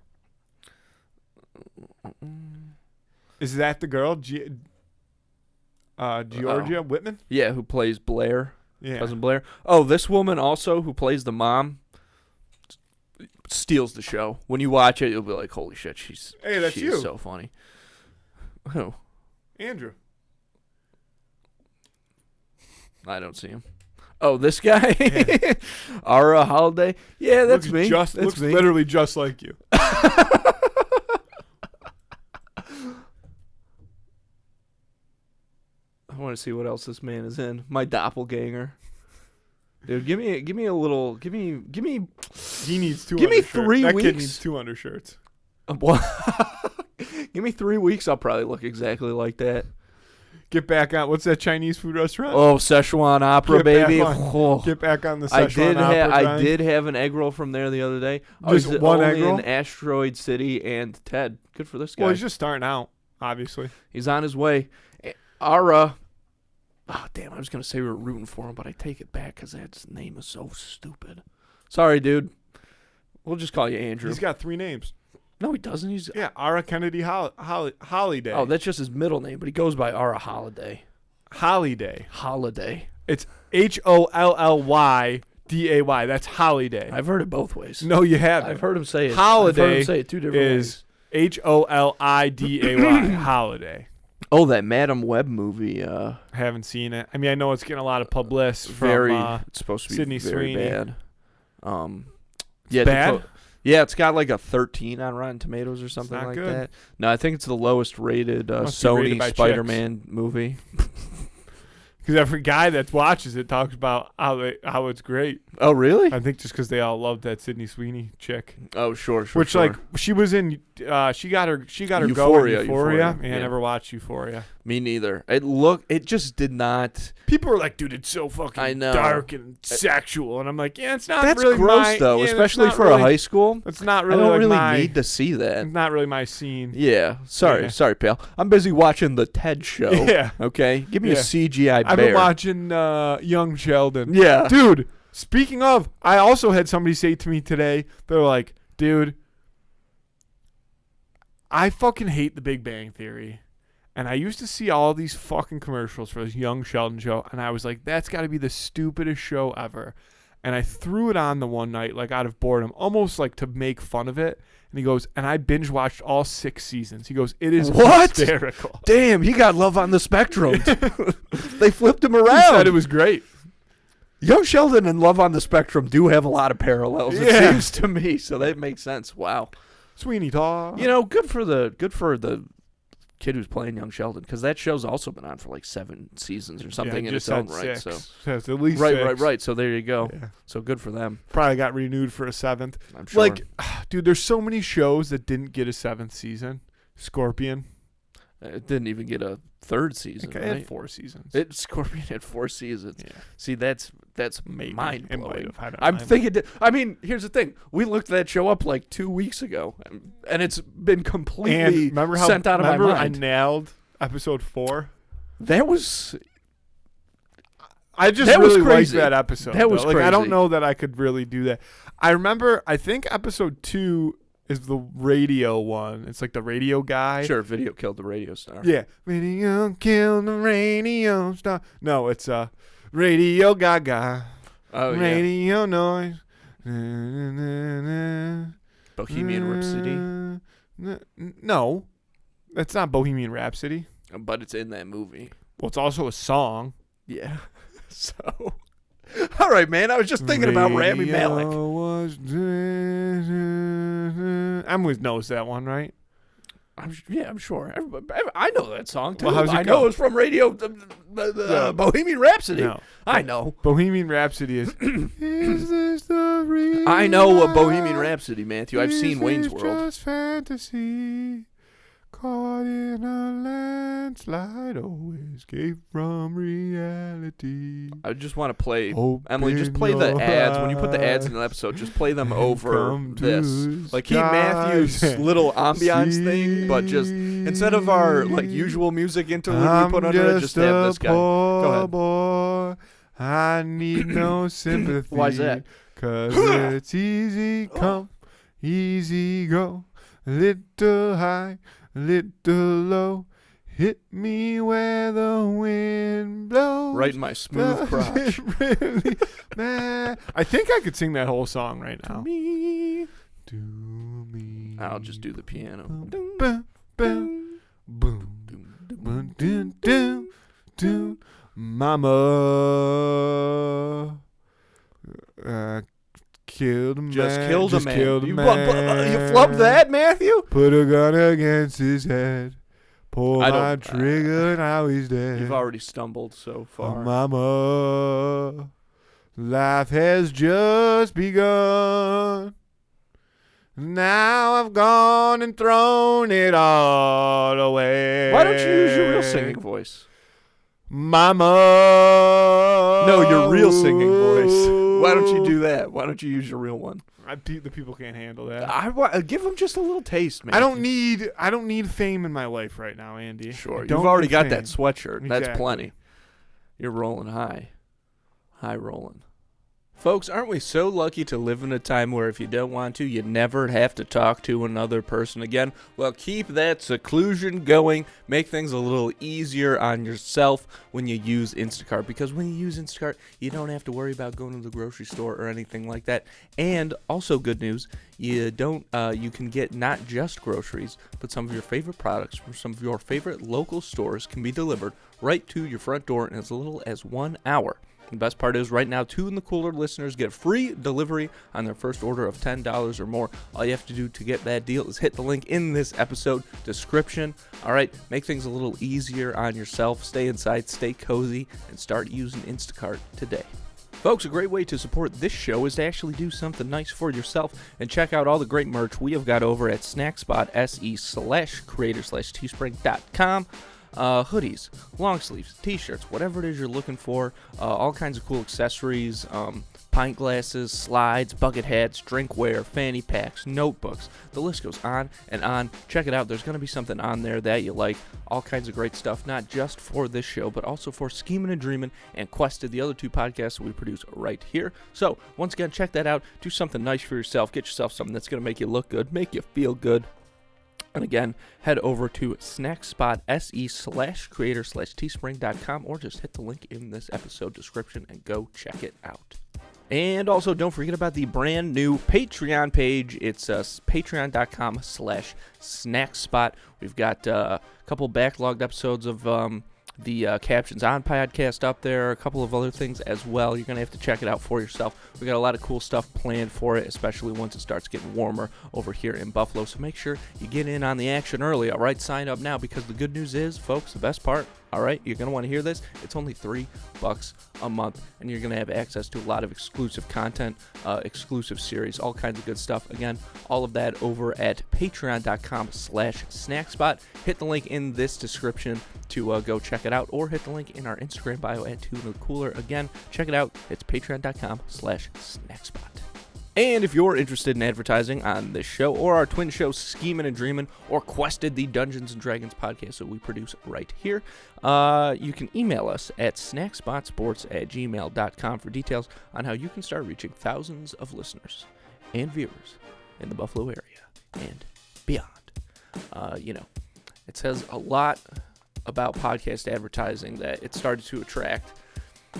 Is that the girl, Georgia Whitman? Yeah, who plays Blair. Yeah. Cousin Blair. Oh, this woman also who plays the mom steals the show. When you watch it, you'll be like, holy shit, she's so funny. Who? Andrew. I don't see him. Oh, this guy? Yeah. Ara Holiday? Yeah, that's me. Looks me. Literally just like you. I want to see what else this man is in. My doppelganger. Dude, give me a little. Give me. He needs two. Give me 3 weeks. That kid needs 2 undershirts. Give me 3 weeks. I'll probably look exactly like that. Get back on. What's that Chinese food restaurant? Oh, Szechuan Opera, baby. Get back on the Szechuan Opera. I did have an egg roll from there the other day. Just one egg roll? In Asteroid City and Ted. Good for this guy. Well, he's just starting out, obviously. He's on his way. Ara. Oh, damn, I was going to say we were rooting for him, but I take it back because that name is so stupid. Sorry, dude. We'll just call you Andrew. He's got 3 names. No, he doesn't. Ara Kennedy Holiday. Oh, that's just his middle name, but he goes by Ara Holiday. Holiday. It's HOLLYDAY. That's Holiday. I've heard it both ways. No, you haven't. I've heard him say it. Holiday. I've heard him say it 2 different ways. HOLIDAY. Holiday. Oh, that Madam Web movie. I haven't seen it. I mean, I know it's getting a lot of publicity from it's supposed to be Sydney very Sweeney. bad. It's bad? Yeah, it's got like a 13 on Rotten Tomatoes or something like good. that. No, I think it's the lowest rated Sony Sony Spider-Man movie. Because every guy that watches it talks about how it's great. Oh, really? I think just because they all love that Sydney Sweeney chick. Oh, sure. Which like she was in, she got her go in Euphoria. I never watched Euphoria. Me neither. It just did not. People are like, dude, it's so fucking dark and sexual, and I'm like, yeah, it's not. That's really gross though, especially for a high school. It's not really. I don't really need to see that. It's not really my scene. Yeah, sorry, pal. I'm busy watching the TED show. Yeah, okay. Give me a CGI bear. I've been watching Young Sheldon. Yeah, dude. Speaking of, I also had somebody say to me today, they're like, dude, I fucking hate The Big Bang Theory. And I used to see all these fucking commercials for this Young Sheldon show, and I was like, that's got to be the stupidest show ever. And I threw it on the one night, like out of boredom, almost like to make fun of it. And he goes, and I binge watched all 6 seasons. He goes, it is hysterical. Damn, he got love on the spectrum. They flipped him around. He said it was great. Young Sheldon and Love on the Spectrum do have a lot of parallels, it seems to me, so that makes sense. Wow. Sweeney Todd. Good for the kid who's playing Young Sheldon, because that show's also been on for like 7 seasons or something in its own right. So it's at least right. So there you go. Yeah. So good for them. Probably got renewed for a 7th. I'm sure. Like, dude, there's so many shows that didn't get a 7th season. Scorpion. It didn't even get a 3rd season. It had 4 seasons. Scorpion had 4 seasons. Yeah. See, that's mind blowing. I'm thinking. Here's the thing. We looked that show up like 2 weeks ago, and it's been completely sent out of my mind. Remember I nailed episode 4. That was. I just really liked that episode. That was crazy. I don't know that I could really do that. I remember. I think episode 2 is the radio one. It's like the radio guy. Sure, video killed the radio star. Yeah. Video killed the radio star. No, it's Radio Gaga. Oh, radio noise. Bohemian Rhapsody? No. That's not Bohemian Rhapsody. But it's in that movie. Well, it's also a song. Yeah. So... All right, man. I was just thinking about Rami Malek. Emily knows that one, right? I'm sure. I know that song too. Well, I know it's from Radio Bohemian Rhapsody. No. I know. Bohemian Rhapsody is. Is this the real I know a Bohemian Rhapsody, Matthew. I've seen Wayne's World. Just fantasy. Caught in a landslide, escape from reality. I just want to play, Emily, just play the ads. When you put the ads in the episode, just play them over this. Like, keep Matthew's little ambiance thing, but just, instead of our, like, usual music interlude we put under it, just have this guy. Go ahead. Boy, I need no sympathy. Why is that? 'Cause it's easy come, easy go, little high, little low, hit me where the wind blows. Right in my smooth crotch. Really mad. I think I could sing that whole song right now. To me. I'll just do the piano. Boom, boom, boom, boom, boom, boom, boom, boom. Mama. Killed a man. Just killed a man. You flubbed that, Matthew? Put a gun against his head. Pull my trigger, now he's dead. You've already stumbled so far. Oh, mama, life has just begun. Now I've gone and thrown it all away. Why don't you use your real singing voice? Mama. No, your real singing voice. Why don't you do that? Why don't you use your real one? The people can't handle that. Give them just a little taste, man. I don't need fame in my life right now, Andy. Sure, you've already got that sweatshirt. Exactly. That's plenty. You're rolling high rolling. Folks, aren't we so lucky to live in a time where if you don't want to, you never have to talk to another person again? Well, keep that seclusion going. Make things a little easier on yourself when you use Instacart. Because when you use Instacart, you don't have to worry about going to the grocery store or anything like that. And also good news, you can get not just groceries, but some of your favorite products from some of your favorite local stores can be delivered right to your front door in as little as 1 hour. The best part is right now, 2 in the Cooler listeners get free delivery on their first order of $10 or more. All you have to do to get that deal is hit the link in this episode description. All right, make things a little easier on yourself. Stay inside, stay cozy, and start using Instacart today. Folks, a great way to support this show is to actually do something nice for yourself and check out all the great merch we have got over at snackspot.se/creator/teespring.com. Hoodies, long sleeves, t-shirts, whatever it is you're looking for, all kinds of cool accessories, pint glasses, slides, bucket hats, drinkware, fanny packs, notebooks. The list goes on and on. Check it out. There's going to be something on there that you like. All kinds of great stuff, not just for this show, but also for Schemin' and Dreamin' and Quested, the other 2 podcasts we produce right here. So, once again, check that out. Do something nice for yourself. Get yourself something that's going to make you look good, make you feel good. And again, head over to snackspot.se/creator/teespring.com or just hit the link in this episode description and go check it out. And also, don't forget about the brand new Patreon page. It's patreon.com/snackspot. We've got a couple backlogged episodes of the Captions On podcast up there, a couple of other things as well. You're going to have to check it out for yourself. We got a lot of cool stuff planned for it, especially once it starts getting warmer over here in Buffalo. So make sure you get in on the action early, all right? Sign up now, because the good news is, folks, the best part, all right, you're going to want to hear this. It's only $3 a month, and you're going to have access to a lot of exclusive content, exclusive series, all kinds of good stuff. Again, all of that over at patreon.com/snackspot. Hit the link in this description to go check it out, or hit the link in our Instagram bio at Tuna Cooler. Again, check it out. It's patreon.com/snackspot. And if you're interested in advertising on this show or our twin show Schemin' and Dreamin', or Quested, the Dungeons & Dragons podcast that we produce right here, you can email us at snackspotsports@gmail.com for details on how you can start reaching thousands of listeners and viewers in the Buffalo area and beyond. It says a lot about podcast advertising that it started to attract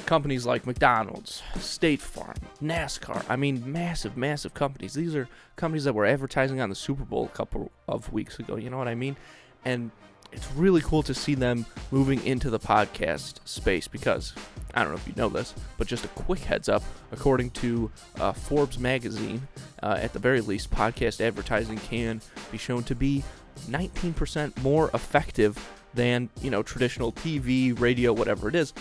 companies like McDonald's, State Farm, NASCAR. I mean, massive, massive companies. These are companies that were advertising on the Super Bowl a couple of weeks ago. You know what I mean? And it's really cool to see them moving into the podcast space, because, I don't know if you know this, but just a quick heads up, according to Forbes magazine, at the very least, podcast advertising can be shown to be 19% more effective than, traditional TV, radio, whatever it is.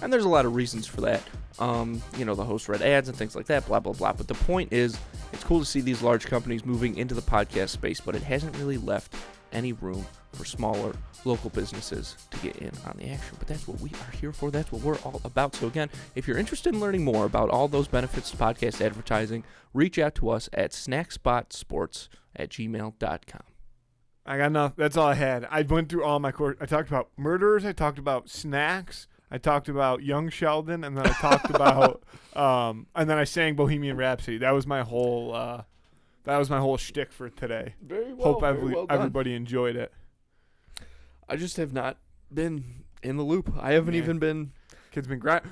And there's a lot of reasons for that. The host read ads and things like that, blah, blah, blah. But the point is, it's cool to see these large companies moving into the podcast space, but it hasn't really left any room for smaller local businesses to get in on the action. But that's what we are here for. That's what we're all about. So again, if you're interested in learning more about all those benefits to podcast advertising, reach out to us at snackspotsports@gmail.com. I got enough. That's all I had. I went through all my course. I talked about murderers. I talked about snacks. I talked about Young Sheldon, and then I talked about, and then I sang Bohemian Rhapsody. That was my whole shtick for today. Very well. Hope everybody enjoyed it. I just have not been in the loop. I haven't even been. Kid's been grinding.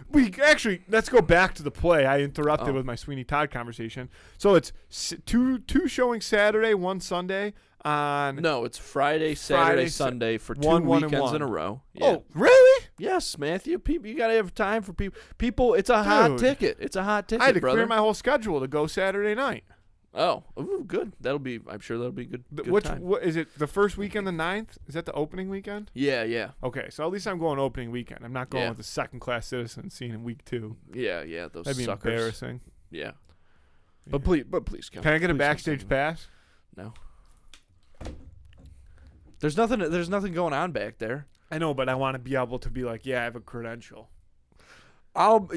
Let's go back to the play. I interrupted with my Sweeney Todd conversation. So it's two showings Saturday, one Sunday. No, it's Friday, Saturday, Sunday for 2 weekends in a row. Yeah. Oh, really? Yes, Matthew. People, you got to have time for people. People, it's a hot ticket. It's a hot ticket, I had to brother. clear my whole schedule to go Saturday night. Oh, ooh, good. I'm sure that'll be good. Time. What is it? The first weekend, the 9th? Is that the opening weekend? Yeah. Okay, so at least I'm going opening weekend. I'm not going with the second-class citizens seen in week 2. Yeah. Those That'd be suckers. embarrassing. Yeah. But please come. Can I get a backstage pass? No. There's nothing going on back there. I know, but I want to be able to be like, yeah, I have a credential. I'll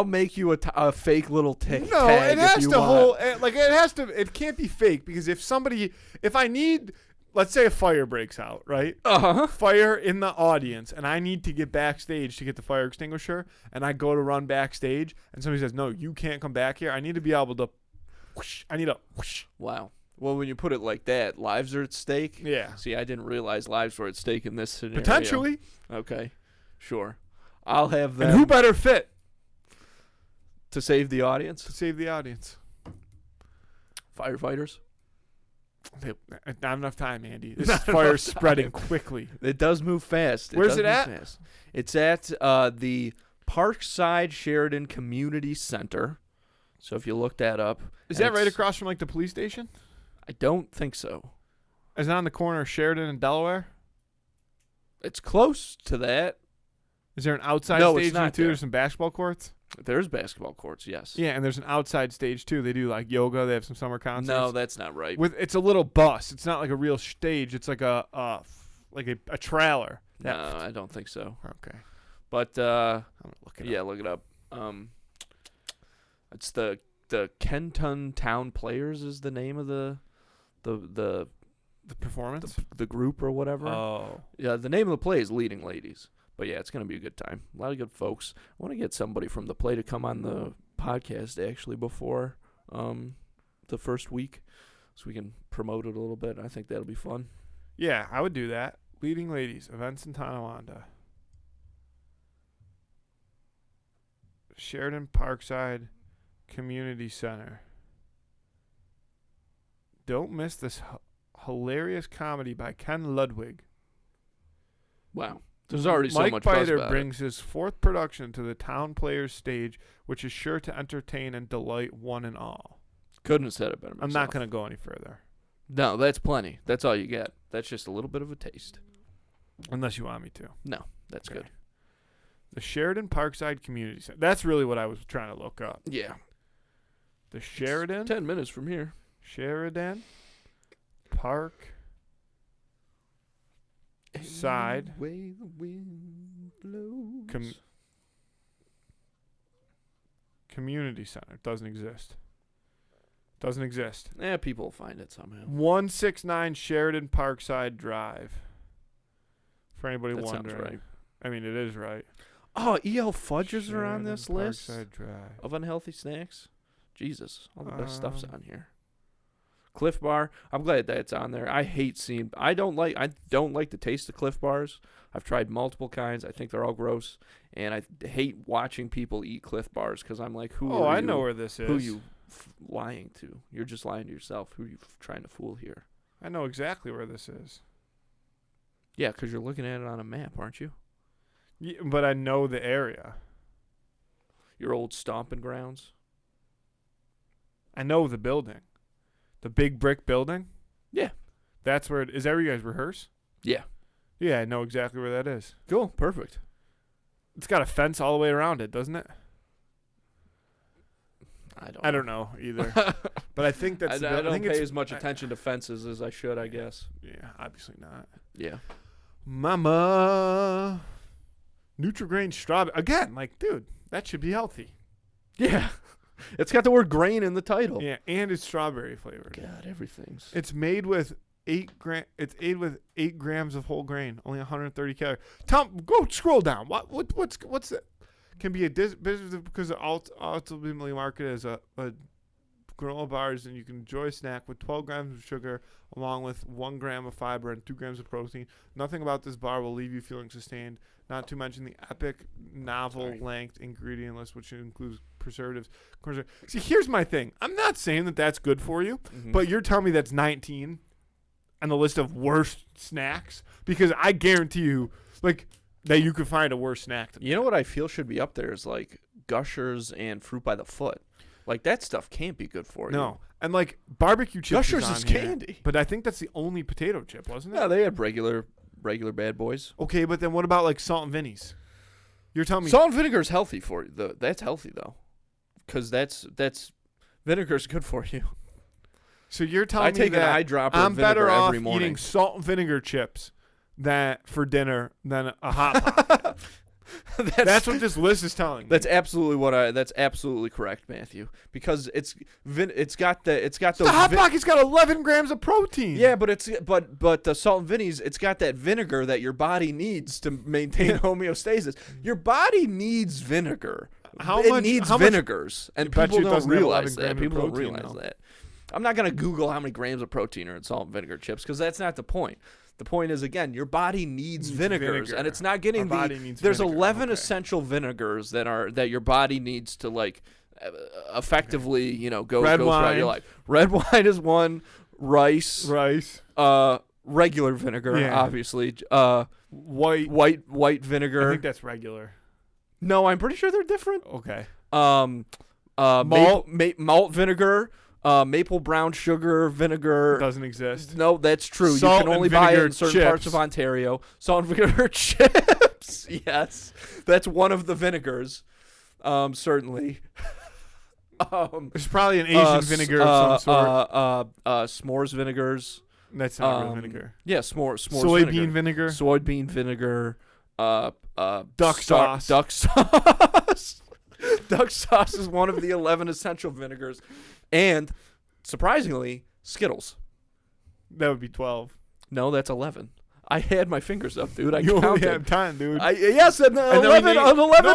make you a fake little tag. No, it has to it can't be fake, because if I need, let's say a fire breaks out, right? Fire in the audience, and I need to get backstage to get the fire extinguisher, and I go to run backstage, and somebody says, no, you can't come back here. I need to be able to whoosh. I need a whoosh. Wow. Well, when you put it like that, lives are at stake? Yeah. See, I didn't realize lives were at stake in this scenario. Potentially. Okay. Sure. I'll have them. And who better fit? To save the audience? To save the audience. Firefighters? Not enough time, Andy. This fire's spreading quickly. It does move fast. Where's it at? It's at the Parkside Sheridan Community Center. So if you look that up. Is that right across from, like, the police station? I don't think so. Is it on the corner of Sheridan and Delaware? It's close to that. Is there an outside stage too? There's some basketball courts? There's basketball courts, yes. Yeah, and there's an outside stage too. They do like yoga. They have some summer concerts. No, that's not right. It's a little bus. It's not like a real stage. It's like a trailer. No, I don't think so. Okay. But I'm gonna look it up. Yeah, look it up. It's the Kenton Town Players is the name of the performance, the group or whatever. Oh, yeah. The name of the play is Leading Ladies. But yeah, it's gonna be a good time. A lot of good folks. I want to get somebody from the play to come on the podcast actually before the first week, so we can promote it a little bit. I think that'll be fun. Yeah, I would do that. Leading Ladies events in Tonawanda, Sheridan Parkside Community Center. Don't miss this hilarious comedy by Ken Ludwig. Wow. There's already so much buzz Mike Biter about brings his fourth production to the town players stage, which is sure to entertain and delight one and all. Couldn't have said it better myself. I'm not going to go any further. No, that's plenty. That's all you get. That's just a little bit of a taste. Unless you want me to. No, that's good. The Sheridan Parkside Community Center. That's really what I was trying to look up. Yeah. The Sheridan. It's 10 minutes from here. Sheridan Park Side way the wind blows. Community Center. Doesn't exist. Doesn't exist. Yeah, people will find it somehow. 169 Sheridan Parkside Drive. For anybody that wondering. Sounds right. I mean, it is right. Oh, E.L. Fudges Sheridan are on this list Drive. of unhealthy snacks. Jesus, all the best stuff's on here. Cliff Bar. I'm glad that's on there. I hate seeing. I don't like the taste of Cliff Bars. I've tried multiple kinds. I think they're all gross, and I hate watching people eat Cliff Bars because I'm like, who? Oh, are I you? know where this is. Who are you lying to? You're just lying to yourself. Who are you trying to fool here? I know exactly where this is. Yeah, because you're looking at it on a map, aren't you? Yeah, but I know the area. Your old stomping grounds. I know the building. The big brick building? Yeah. That's where is that where you guys rehearse? Yeah. Yeah, I know exactly where that is. Cool. Perfect. It's got a fence all the way around it, doesn't it? I don't know either. But I think that's I don't pay as much attention to fences as I should, I guess. Yeah, obviously not. Yeah. Mama. Nutri-Grain strawberry. Again, like, dude, that should be healthy. Yeah. It's got the word grain in the title. Yeah, and it's strawberry flavored. God, everything's. It's made with 8 grams of whole grain, only 130 calories. Tom, go scroll down. What's that? Can be a business because it's ultimately marketed as a granola bars, and you can enjoy a snack with 12 grams of sugar along with 1 gram of fiber and 2 grams of protein. Nothing about this bar will leave you feeling sustained, not to mention the epic novel-length ingredient list, which includes preservatives. See, here's my thing. I'm not saying that that's good for you, but you're telling me that's 19 on the list of worst snacks? Because I guarantee you, like, that you could find a worse snack than You know what I feel should be up there is, like, Gushers and Fruit by the Foot. Like, that stuff can't be good for you. No. And, like, barbecue chips Gushers is candy. But I think that's the only potato chip, wasn't it? Yeah, they had regular bad boys. Okay, but then what about, like, Salt and Vinny's? You're telling me... Salt and vinegar is healthy for you. That's healthy, though. Because that's vinegar's good for you. So you're telling me that I take an eyedropper I'm of vinegar better off every morning. eating salt and vinegar chips for dinner than a hot pot. That's what this list is telling me. That's absolutely correct, Matthew. Because it's got those. The hot pocket's got 11 grams of protein. Yeah, but the Salt and Vinny's, it's got that vinegar that your body needs to maintain homeostasis. Your body needs vinegar. It needs vinegars, and people don't realize that. People don't realize that. I'm not gonna Google how many grams of protein are in salt and vinegar chips because that's not the point. The point is, again, your body needs vinegars, and it's not getting there's 11 essential vinegars that your body needs to, like, effectively, go throughout your life. Red wine is one. Rice. Regular vinegar, obviously. White vinegar. I think that's regular. No, I'm pretty sure they're different. Okay. Malt vinegar. Maple brown sugar vinegar doesn't exist. No, that's true. Salt you can only buy it in certain parts of Ontario. Salt and vinegar chips. Yes, that's one of the vinegars. Certainly. There's probably an Asian vinegar of some sort. S'mores vinegars. That's not real vinegar. Yeah, s'mores soybean vinegar. Soybean vinegar. Duck sauce. Duck sauce. Duck sauce is one of the 11 essential vinegars. And, surprisingly, Skittles. That would be 12. No, that's 11. I had my fingers up, dude. I you counted. only have 10, dude. Yes, and 11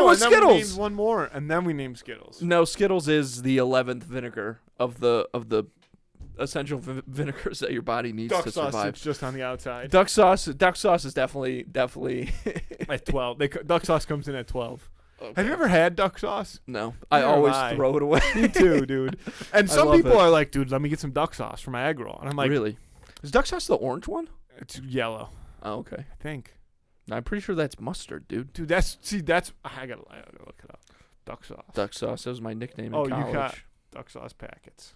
was Skittles. We named one more, and then we named Skittles. No, Skittles is the 11th vinegar of the essential vinegars that your body needs to survive. Duck sauce, it's just on the outside. Duck sauce is definitely at 12. Duck sauce comes in at 12. Okay. Have you ever had duck sauce? No. I always throw it away. Me too, dude. And some people are like, dude, let me get some duck sauce for my egg roll. And I'm like, really? Is duck sauce the orange one? It's yellow. Oh, okay. I think. I'm pretty sure that's mustard, dude. Dude, that's I gotta look it up. Duck sauce. Duck sauce. That was my nickname in college. You got duck sauce packets.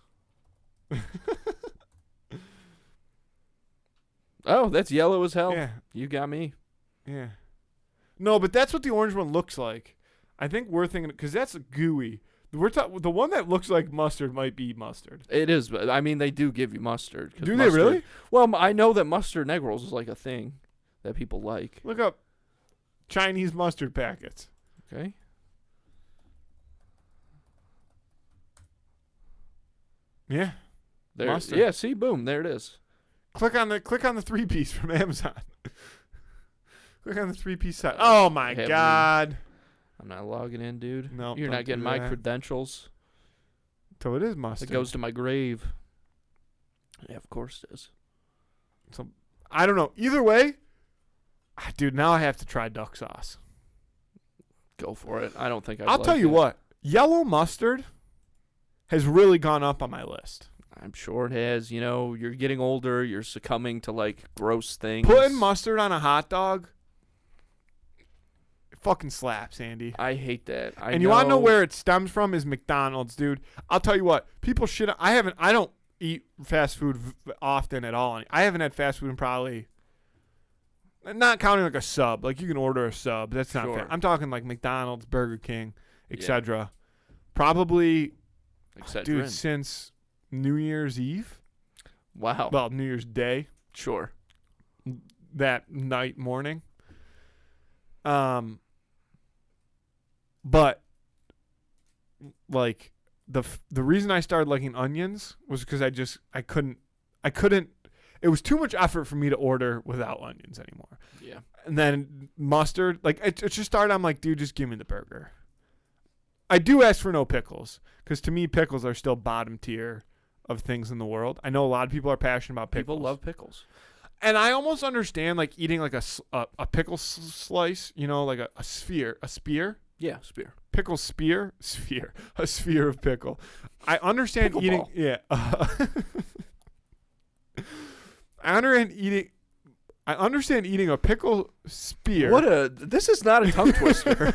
Oh, that's yellow as hell. Yeah. You got me. Yeah. No, but that's what the orange one looks like. I think we're thinking because that's gooey. The one that looks like mustard might be mustard. It is, but I mean they do give you mustard. Do they really? Well, I know that mustard and egg rolls is like a thing that people like. Look up Chinese mustard packets. Okay. Yeah. There. Mustard. Yeah. See, boom. There it is. Click on the 3-piece from Amazon. Click on the 3-piece set. Oh my God. I'm not logging in, dude. No, you're not getting my credentials. So it is mustard. It goes to my grave. Yeah, of course it is. So I don't know. Either way, dude. Now I have to try duck sauce. Go for it. I don't think I'll tell you what. Yellow mustard has really gone up on my list. I'm sure it has. You know, you're getting older. You're succumbing to, like, gross things. Putting mustard on a hot dog, it fucking slaps, Andy. I hate that. And you want to know where it stems from is McDonald's, dude. I'll tell you what. People shit. I don't eat fast food often at all. I haven't had fast food in probably, not counting like a sub. Like, you can order a sub. That's not fair. I'm talking like McDonald's, Burger King, etc. Yeah. Probably, dude, since New Year's Eve. Wow. Well, New Year's Day. Sure. That morning. But like the reason I started liking onions was because I couldn't. It was too much effort for me to order without onions anymore. Yeah. And then mustard, like it just started. I'm like, dude, just give me the burger. I do ask for no pickles because to me, pickles are still bottom tier of things in the world. I know a lot of people are passionate about pickles. People love pickles. And I almost understand like eating like a pickle slice, you know, like a spear. Yeah, spear. Pickle sphere, a sphere of pickle. I understand pickle eating. Ball. Yeah. I understand eating a pickle spear. This is not a tongue twister.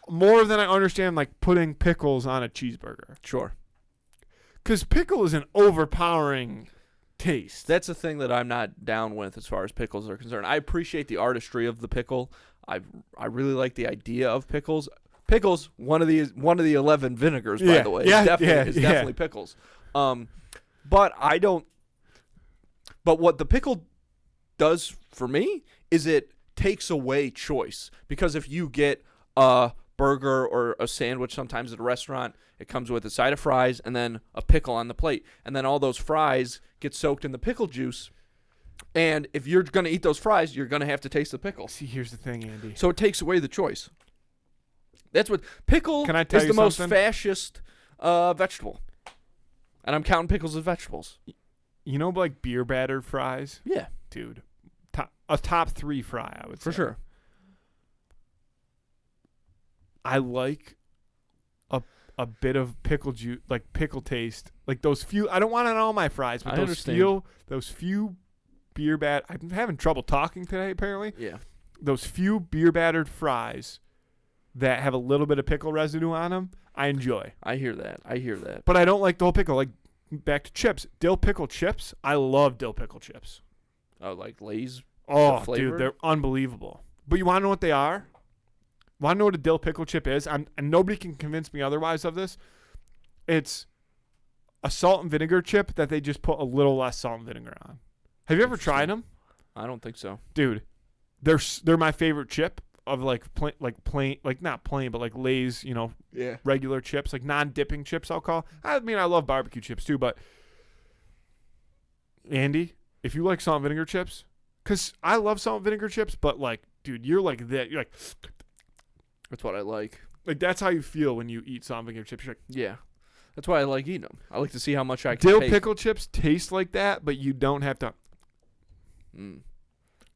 More than I understand like putting pickles on a cheeseburger. Sure. Because pickle is an overpowering taste. That's a thing that I'm not down with as far as pickles are concerned. I appreciate the artistry of the pickle. I really like the idea of pickles. Pickles, one of the 11 vinegars, by the way. Yeah, definitely pickles. But I don't. But what the pickle does for me is it takes away choice. Because if you get a burger or a sandwich sometimes at a restaurant, it comes with a side of fries and then a pickle on the plate. And then all those fries get soaked in the pickle juice. And if you're going to eat those fries, you're going to have to taste the pickle. See, here's the thing, Andy. So it takes away the choice. That's what pickle is the most fascist vegetable. And I'm counting pickles as vegetables. You know, like beer battered fries? Yeah. Dude, a top 3 fry, I would say. For sure. I like a bit of pickle juice, like pickle taste. Like those few, I don't want it on all my fries, but those few beer I'm having trouble talking today, apparently. Yeah. Those few beer battered fries that have a little bit of pickle residue on them, I enjoy. I hear that. But I don't like the whole pickle. Like, back to chips. Dill pickle chips. I love dill pickle chips. Oh, like Lay's? Oh, dude, they're unbelievable. But you want to know what they are? Want to know what a dill pickle chip is? And nobody can convince me otherwise of this. It's a salt and vinegar chip that they just put a little less salt and vinegar on. Have you ever tried them? I don't think so. Dude, they're my favorite chip of plain, not plain, but like Lay's, you know, regular chips, like non-dipping chips, I'll call. I mean, I love barbecue chips too, but Andy, if you like salt and vinegar chips, because I love salt and vinegar chips, but like, dude, you're like that. You're like, that's what I like. Like, that's how you feel when you eat salt and vinegar chips. You're like, yeah. That's why I like eating them. I like to see how much I can dill pickle chips taste like that, but you don't have to. And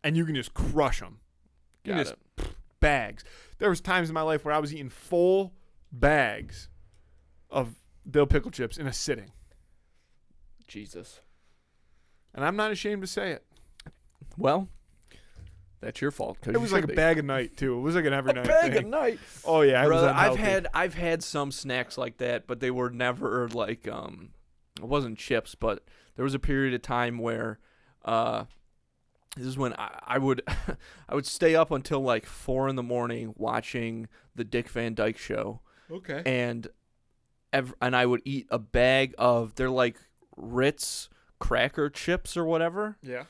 you can just crush them. Got it. Bags. There was times in my life where I was eating full bags of dill pickle chips in a sitting. Jesus. And I'm not ashamed to say it. Well, That's your fault. It was like a bag a night too. It was like an every night bag thing. a night. Oh yeah, brother. I've had some snacks like that, but they were never like it wasn't chips, but there was a period of time where this is when I would I would stay up until like 4 a.m. watching the Dick Van Dyke Show. Okay. And I would eat a bag of, they're like Ritz cracker chips or whatever. Yeah.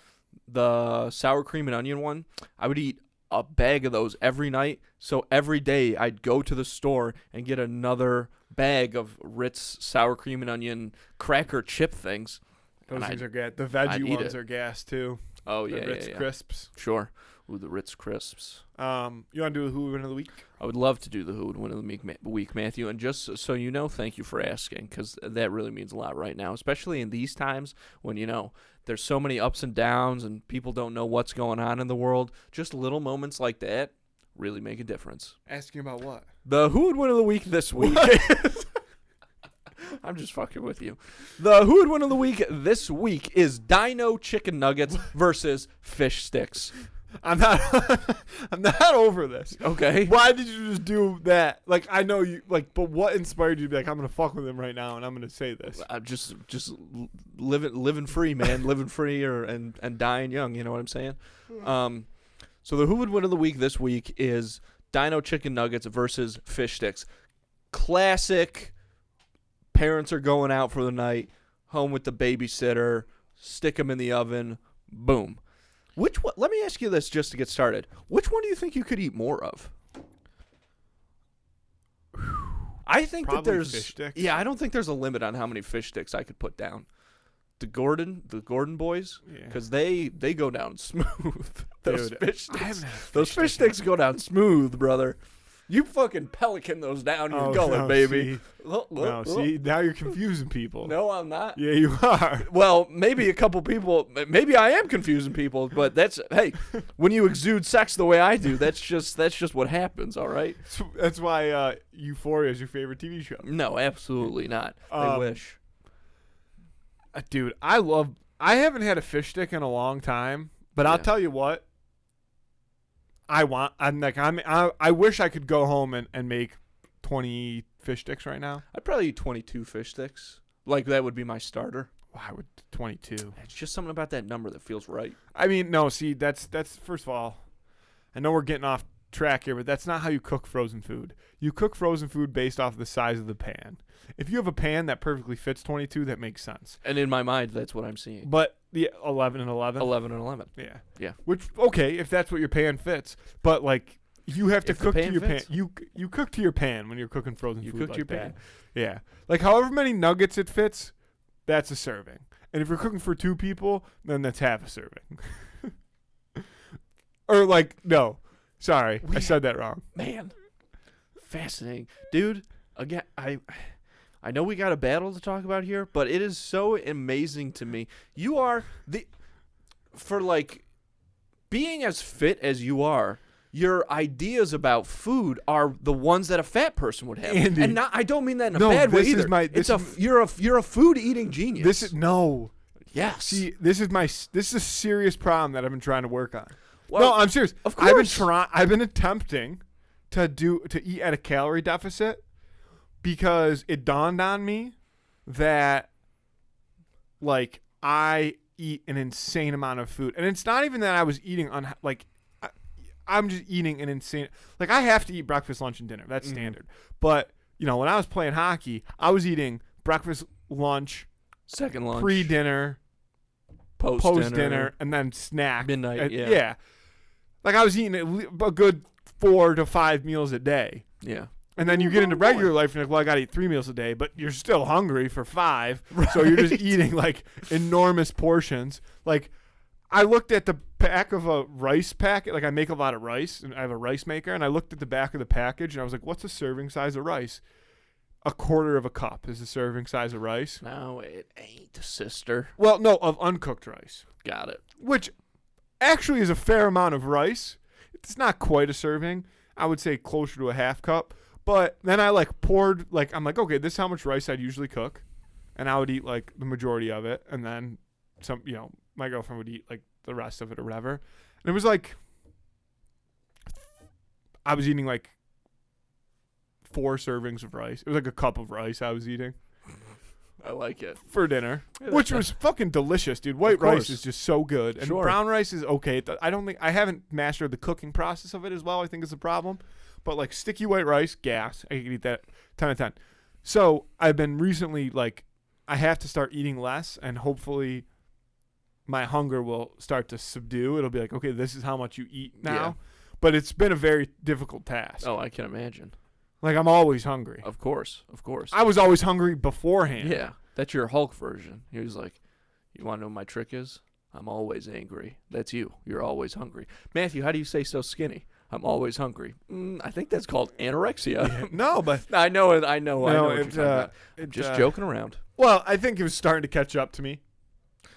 The sour cream and onion one. I would eat a bag of those every night. So every day I'd go to the store and get another bag of Ritz sour cream and onion cracker chip things. Those things are gas. The veggie ones are gas too. Oh, yeah, the Ritz Crisps. Sure. Ooh, the Ritz Crisps. You want to do the Who Would Win of the Week? I would love to do the Who Would Win of the Week, Matthew. And just so you know, thank you for asking, because that really means a lot right now, especially in these times when, there's so many ups and downs and people don't know what's going on in the world. Just little moments like that really make a difference. Asking about what? The Who Would Win of the Week this week. I'm just fucking with you. The Who Would Win of the Week this week is Dino Chicken Nuggets versus Fish Sticks. I'm not over this. Okay. Why did you just do that? Like, I know you, like, but what inspired you to be like, I'm going to fuck with him right now and I'm going to say this? I'm just living free, man. Living free and dying young, you know what I'm saying? So the Who Would Win of the Week this week is Dino Chicken Nuggets versus Fish Sticks. Classic. Parents are going out for the night, home with the babysitter, stick them in the oven, boom. Which one? Let me ask you this just to get started. Which one do you think you could eat more of? I think probably that there's fish sticks. Yeah, I don't think there's a limit on how many fish sticks I could put down. The Gordon boys, because they go down smooth. Those fish sticks go down smooth, brother. You fucking pelican those down your gullet, baby. See, now you're confusing people. No, I'm not. Yeah, you are. Well, maybe a couple people, maybe I am confusing people, but hey, when you exude sex the way I do, that's just what happens, all right? That's why Euphoria is your favorite TV show. No, absolutely not. I wish. Dude, I haven't had a fish stick in a long time, but I'll tell you what. I wish I could go home and make 20 fish sticks right now. I'd probably eat 22 fish sticks. Like, that would be my starter. Why would 22? It's just something about that number that feels right. I mean, no, see, that's first of all, I know we're getting off track here, but that's not how you cook frozen food. You cook frozen food based off the size of the pan. If you have a pan that perfectly fits 22, that makes sense. And in my mind, that's what I'm seeing. But the 11 and 11? 11 and 11. Yeah. Yeah. Which, okay, if that's what your pan fits. But, like, you have to cook to your pan. You cook to your pan when you're cooking frozen food. You cook to your pan. Yeah. Like, however many nuggets it fits, that's a serving. And if you're cooking for 2 people, then that's half a serving. Or, like, no. Sorry, I said that wrong. Man. Fascinating. Dude, again, I know we got a battle to talk about here, but it is so amazing to me. You are for like being as fit as you are, your ideas about food are the ones that a fat person would have. Andy, and I don't mean that in a bad way either. You're a food eating genius. Yes. See, this is a serious problem that I've been trying to work on. Well, no, I'm serious. Of course. I've been attempting to eat at a calorie deficit because it dawned on me that like I eat an insane amount of food. And it's not even that I was eating I'm just eating an insane, like I have to eat breakfast, lunch, and dinner. That's standard. But, when I was playing hockey, I was eating breakfast, lunch, second lunch, pre-dinner, post-dinner, and then snack. Midnight, yeah. Like I was eating a good 4 to 5 meals a day. Yeah. And then you get into regular life and you're like, well, I got to eat 3 meals a day, but you're still hungry for 5. Right. So you're just eating like enormous portions. Like I looked at the back of a rice packet. Like I make a lot of rice and I have a rice maker. And I looked at the back of the package and I was like, what's a serving size of rice? 1/4 of a cup is the serving size of rice. No, it ain't, sister. Well, no, of uncooked rice. Got it. Which actually is a fair amount of rice. It's not quite a serving. I would say closer to a 1/2 cup. But then I poured, I'm like, okay, this is how much rice I'd usually cook. And I would eat the majority of it. And then my girlfriend would eat the rest of it or whatever. And it was I was eating like 4 servings of rice. It was like a cup of rice I was eating. I like it. For dinner, which was fucking delicious, dude. White rice is just so good. And brown rice is okay. I haven't mastered the cooking process of it as well. I think is a problem. But like sticky white rice, gas. I can eat that 10 out of 10. So I've been recently like, I have to start eating less, and hopefully my hunger will start to subdue. It'll be like, okay, this is how much you eat now. Yeah. But it's been a very difficult task. Oh, I can imagine. Like, I'm always hungry. Of course. I was always hungry beforehand. Yeah, that's your Hulk version. He was like, you want to know what my trick is? I'm always angry. That's you. You're always hungry. Matthew, how do you say so skinny? I'm always hungry. I think that's called anorexia. Yeah, no, but... I know what you're talking about. I'm just joking around. Well, I think it was starting to catch up to me.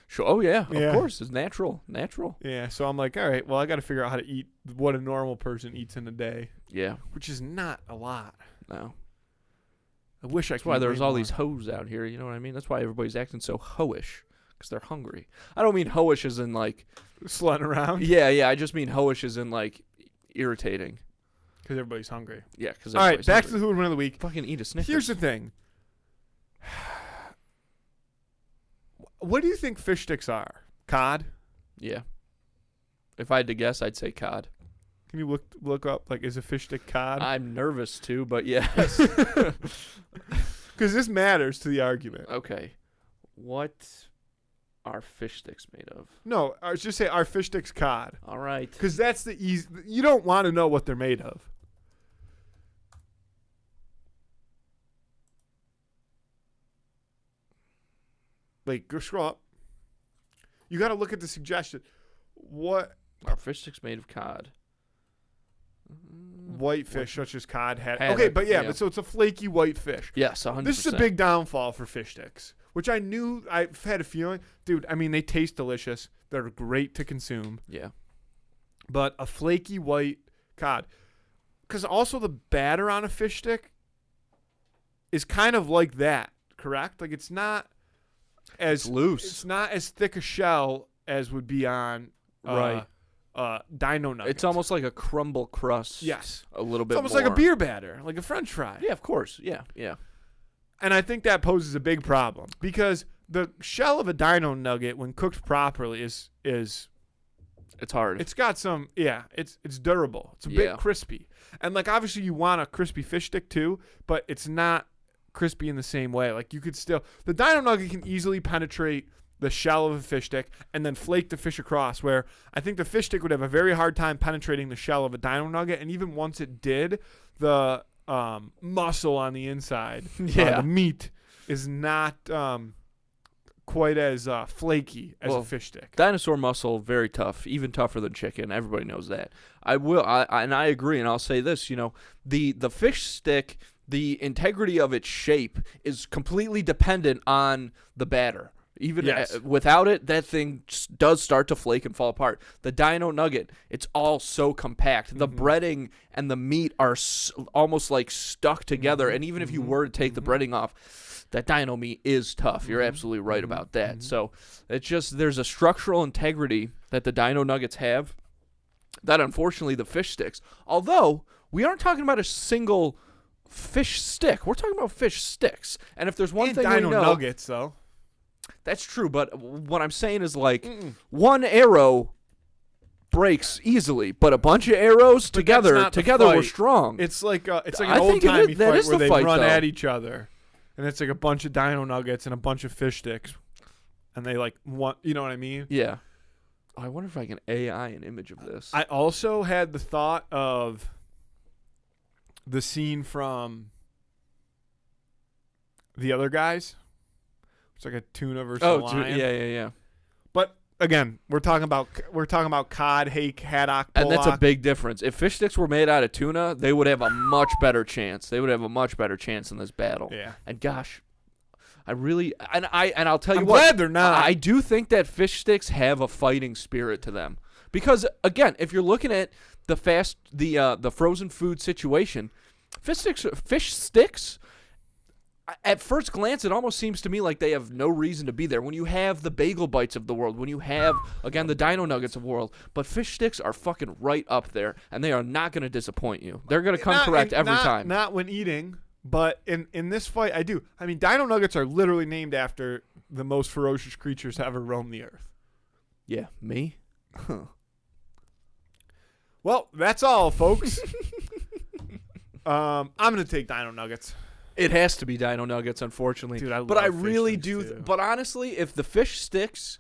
Sure. Oh, yeah. Of course. It's natural. Yeah, so I'm like, all right, well, I got to figure out how to eat what a normal person eats in a day. Yeah. Which is not a lot. No. I wish I could. That's why there's all these hoes out here, you know what I mean? That's why everybody's acting so hoish, because they're hungry. I don't mean hoish as in, like... slutting around? Yeah, I just mean hoish as in, like, irritating. Because everybody's hungry. Yeah, because all right, back to the Who Would Win of the Week. Fucking eat a Snickers. Here's the thing. What do you think fish sticks are? Cod? Yeah. If I had to guess, I'd say cod. Can you look up, like, is a fish stick cod? I'm nervous to, but yes. Because this matters to the argument. Okay. What are fish sticks made of? No, I was just say, are fish sticks cod? All right. Because that's the easy. You don't want to know what they're made of. Like, go scroll up. You got to look at the suggestion. What are fish sticks made of? Cod. White fish, such as cod, haddock. Okay, but yeah, but so it's a flaky white fish. Yes, 100%. This is a big downfall for fish sticks, which I've had a feeling. Dude, I mean, they taste delicious. They're great to consume. Yeah. But a flaky white cod. Because also the batter on a fish stick is kind of like that, correct? Like, it's not as loose. It's not as thick a shell as would be on right. Dino Nuggets. It's almost like a crumble crust. Yes. A little bit It's almost more. like a beer batter, like a French fry. Yeah, of course. Yeah. And I think that poses a big problem because the shell of a Dino Nugget, when cooked properly, is it's hard. It's got some, it's durable. It's a bit crispy. And, like, obviously you want a crispy fish stick too, but it's not crispy in the same way. Like, you could still, the Dino Nugget can easily penetrate the shell of a fish stick and then flake the fish across, where I think the fish stick would have a very hard time penetrating the shell of a Dino Nugget. And even once it did, the muscle on the inside, the meat, is not quite as flaky as a fish stick. Dinosaur muscle, very tough, even tougher than chicken. Everybody knows that. I agree, and I'll say this, the fish stick, the integrity of its shape is completely dependent on the batter. Even without it, that thing does start to flake and fall apart. The Dino Nugget, it's all so compact. The breading and the meat are almost like stuck together. And even if you were to take the breading off, that Dino meat is tough. You're absolutely right about that. So it's just, there's a structural integrity that the Dino Nuggets have that unfortunately the fish sticks. Although we aren't talking about a single fish stick. We're talking about fish sticks. And if there's one thing Dino we know, Nuggets, though. That's true, but what I'm saying is, like, one arrow breaks easily, but a bunch of arrows together were strong. It's like an old-timey fight where they run at each other, and it's like a bunch of Dino Nuggets and a bunch of fish sticks, and they you know what I mean? Yeah. I wonder if I can AI an image of this. I also had the thought of the scene from The Other Guys. It's like a tuna versus a lion. Yeah. But again, we're talking about cod, hake, haddock, pollock. And that's a big difference. If fish sticks were made out of tuna, they would have a much better chance. They would have a much better chance in this battle. Yeah. And gosh, I really I'll tell you I'm what. glad they're not. I do think that fish sticks have a fighting spirit to them. Because again, if you're looking at the frozen food situation, fish sticks at first glance, it almost seems to me like they have no reason to be there. When you have the bagel bites of the world, when you have, again, the dino nuggets of the world, but fish sticks are fucking right up there, and they are not going to disappoint you. They're going to come correct every time. Not when eating, but in this fight, I do. I mean, dino nuggets are literally named after the most ferocious creatures to ever roam the earth. Yeah, me? Huh. Well, that's all, folks. I'm going to take dino nuggets. It has to be dino nuggets, unfortunately. Dude, I really do. But honestly, if the fish sticks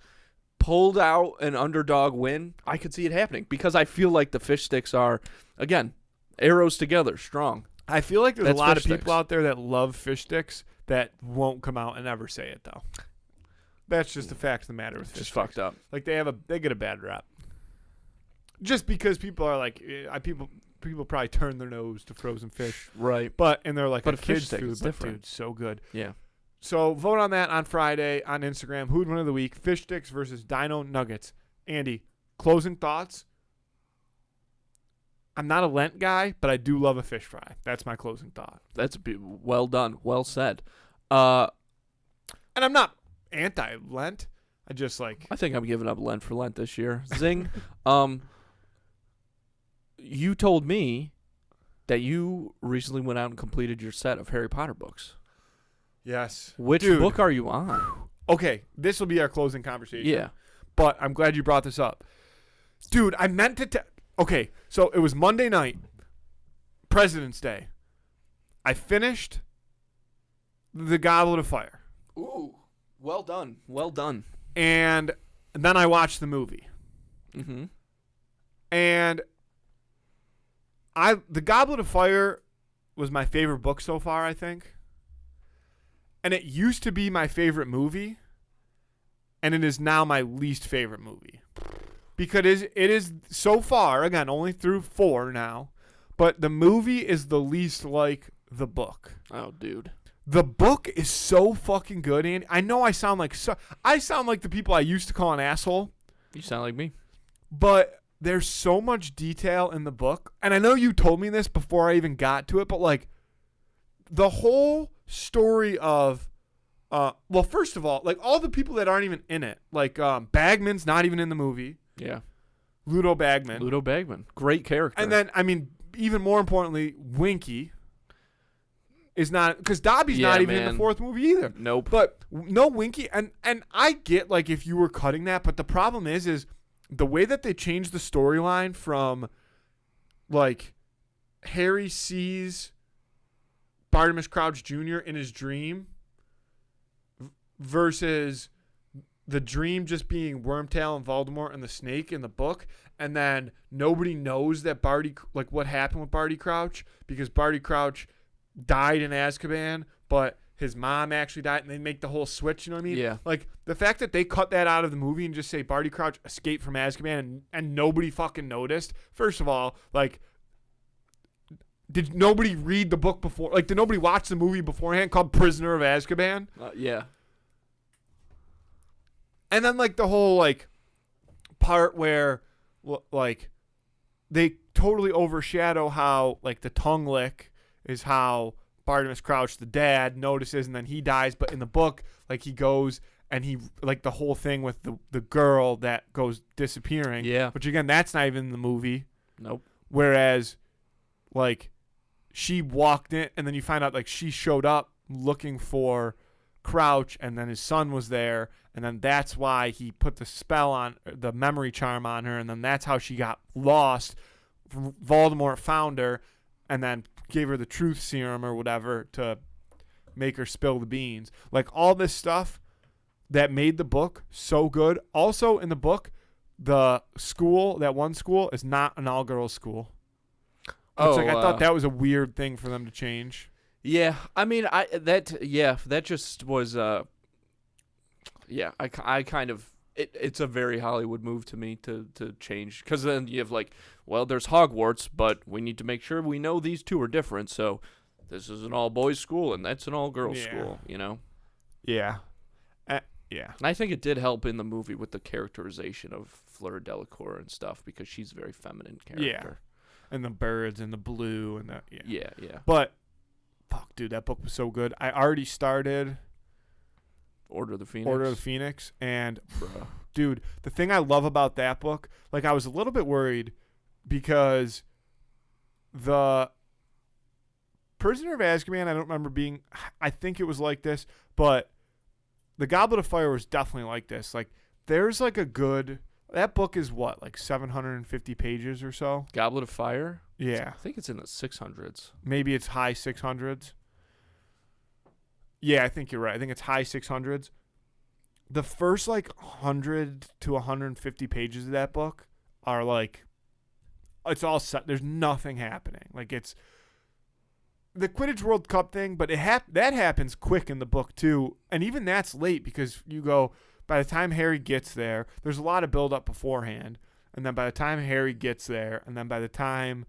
pulled out an underdog win, I could see it happening because I feel like the fish sticks are, again, arrows together, strong. I feel like there's a lot of people out there that love fish sticks that won't come out and ever say it, though. That's just the fact of the matter with fish sticks. Fucked up. Like they get a bad rap. Just because people are like, people probably turn their nose to frozen fish. Right. And they're like, a kid's food, but dude, so good. Yeah. So vote on that on Friday on Instagram. Who'd win of the week? Fish sticks versus dino nuggets. Andy, closing thoughts? I'm not a Lent guy, but I do love a fish fry. That's my closing thought. That's well done. Well said. And I'm not anti-Lent. I just like... I think I'm giving up Lent for Lent this year. Zing. You told me that you recently went out and completed your set of Harry Potter books. Yes. Which book are you on? Okay, this will be our closing conversation. Yeah. But I'm glad you brought this up. Dude, I meant to... Okay, so it was Monday night, President's Day. I finished The Goblet of Fire. Ooh, well done. Well done. And then I watched the movie. Mm-hmm. And... The Goblet of Fire was my favorite book so far, I think. And it used to be my favorite movie, and it is now my least favorite movie. Because it is so far, again, only through 4 now, but the movie is the least like the book. Oh, dude. The book is so fucking good, Andy. I know I sound like the people I used to call an asshole. You sound like me. But there's so much detail in the book. And I know you told me this before I even got to it, but like the whole story of, well, first of all, like all the people that aren't even in it, like Bagman's not even in the movie. Yeah. Ludo Bagman. Great character. And then, I mean, even more importantly, Winky is not, because Dobby's not even in the 4th movie either. Nope. But no Winky. And I get like if you were cutting that, but the problem is the way that they changed the storyline from, like, Harry sees Barnabas Crouch Jr. in his dream versus the dream just being Wormtail and Voldemort and the snake in the book, and then nobody knows that what happened with Barty Crouch because Barty Crouch died in Azkaban, but his mom actually died, and they make the whole switch, you know what I mean? Yeah. Like, the fact that they cut that out of the movie and just say Barty Crouch escaped from Azkaban and nobody fucking noticed. First of all, like, did nobody read the book before? Like, did nobody watch the movie beforehand called Prisoner of Azkaban? Yeah. And then, like, the whole, like, part where, like, they totally overshadow how, like, the tongue lick is how Barnabas Crouch, the dad, notices, and then he dies. But in the book, like, he goes and he, like, the whole thing with the girl that goes disappearing. Yeah. Which, again, that's not even in the movie. Nope. Whereas, like, she walked in, and then you find out, like, she showed up looking for Crouch, and then his son was there, and then that's why he put the spell on, the memory charm on her, and then that's how she got lost. Voldemort found her, and then gave her the truth serum or whatever to make her spill the beans. Like, all this stuff that made the book so good. Also, in the book, the school, that one school, is not an all-girls school. I thought that was a weird thing for them to change. Yeah, I mean, that just was, I kind of, it's a very Hollywood move to me to change, because then you have, like, well, there's Hogwarts, but we need to make sure we know these two are different, so this is an all-boys school, and that's an all-girls school, you know? Yeah. Yeah. And I think it did help in the movie with the characterization of Fleur Delacour and stuff, because she's a very feminine character. Yeah. And the birds and the blue and the, Yeah. But, fuck, dude, that book was so good. I already started Order of the Phoenix, and dude, the thing I love about that book, like I was a little bit worried because the Prisoner of Azkaban, I don't remember being, I think it was like this, but the Goblet of Fire was definitely like this. Like there's like a good, that book is what, like 750 pages or so? Goblet of Fire? Yeah. I think it's in the 600s. Maybe it's high 600s. Yeah, I think you're right. I think it's high 600s. The first like 100 to 150 pages of that book are like, it's all set. There's nothing happening. Like it's the Quidditch World Cup thing, but that happens quick in the book too. And even that's late because you go, by the time Harry gets there, there's a lot of build up beforehand. And then by the time Harry gets there, and then by the time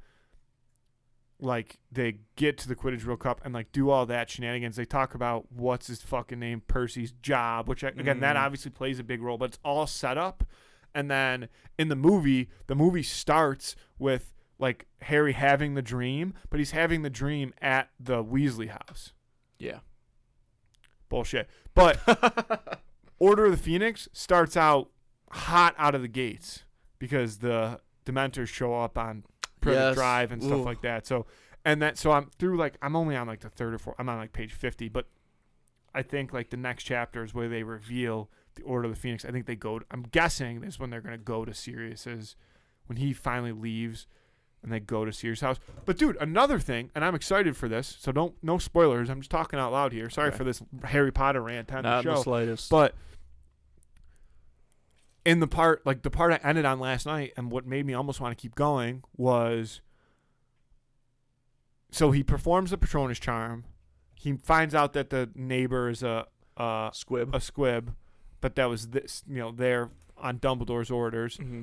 like they get to the Quidditch World Cup and like do all that shenanigans, they talk about what's his fucking name, Percy's job, which again that obviously plays a big role, but it's all set up. And then in the movie starts with like Harry having the dream, but he's having the dream at the Weasley house. Yeah, bullshit. But Order of the Phoenix starts out hot out of the gates because the Dementors show up on Privet Drive and stuff like that. So I'm through like I'm only on like the third or fourth. I'm on like page 50, but I think like the next chapter is where they reveal the Order of the Phoenix. I think they go. I'm guessing this is when they're gonna go to Sirius's when he finally leaves, and they go to Sirius' house. But dude, another thing, and I'm excited for this. So no spoilers. I'm just talking out loud here. Sorry for this Harry Potter rant on the show. Not the slightest. But in the part I ended on last night, and what made me almost want to keep going was, so he performs the Patronus charm. He finds out that the neighbor is a squib, but that was this, there on Dumbledore's orders. Mm-hmm.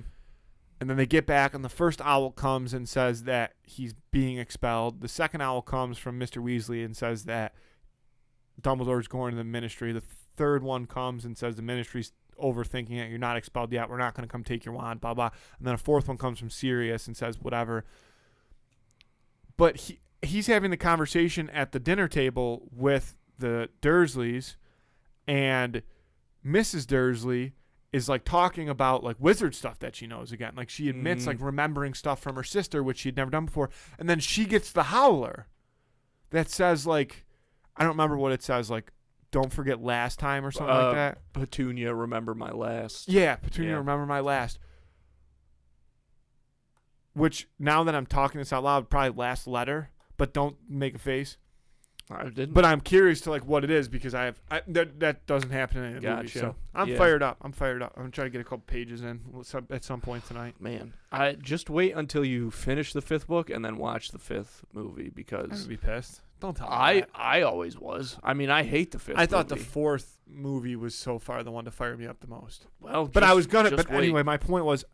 And then they get back, and the first owl comes and says that he's being expelled. The second owl comes from Mr. Weasley and says that Dumbledore's going to the Ministry. The third one comes and says the Ministry's overthinking it. You're not expelled yet. We're not going to come take your wand, blah, blah. And then a fourth one comes from Sirius and says whatever. But he's having the conversation at the dinner table with the Dursleys, and Mrs. Dursley is like talking about like wizard stuff that she knows again. Like she admits like remembering stuff from her sister, which she had never done before. And then she gets the howler that says like, I don't remember what it says, like, don't forget last time or something like that. Petunia, remember my last. Yeah, Petunia, remember my last. Which, now that I'm talking this out loud, probably last letter, but don't make a face. I didn't. But I'm curious to like what it is because that doesn't happen in the movie. So I'm fired up. I'm going to try to get a couple pages in at some point tonight. Man, I just wait until you finish the fifth book and then watch the fifth movie because I'm going to be pissed. Don't tell me that. I always was. I mean, I hate the fifth movie. I thought the fourth movie was so far the one to fire me up the most. Well, but I was going to. But anyway, my point was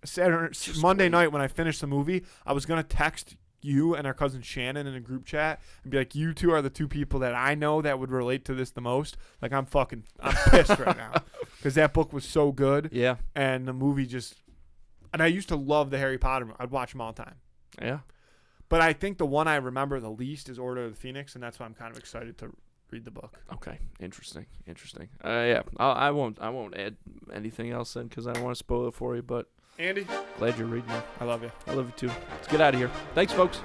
Monday night when I finished the movie, I was going to text you and our cousin Shannon in a group chat and be like, you two are the two people that I know that would relate to this the most. Like, I'm pissed right now because that book was so good. Yeah. And the movie and I used to love the Harry Potter. I'd watch them all the time. Yeah. But I think the one I remember the least is Order of the Phoenix, and that's why I'm kind of excited to read the book. Okay. Interesting. Yeah. I won't add anything else then because I don't want to spoil it for you, but Andy, glad you're reading it. I love you. I love you too. Let's get out of here. Thanks, folks.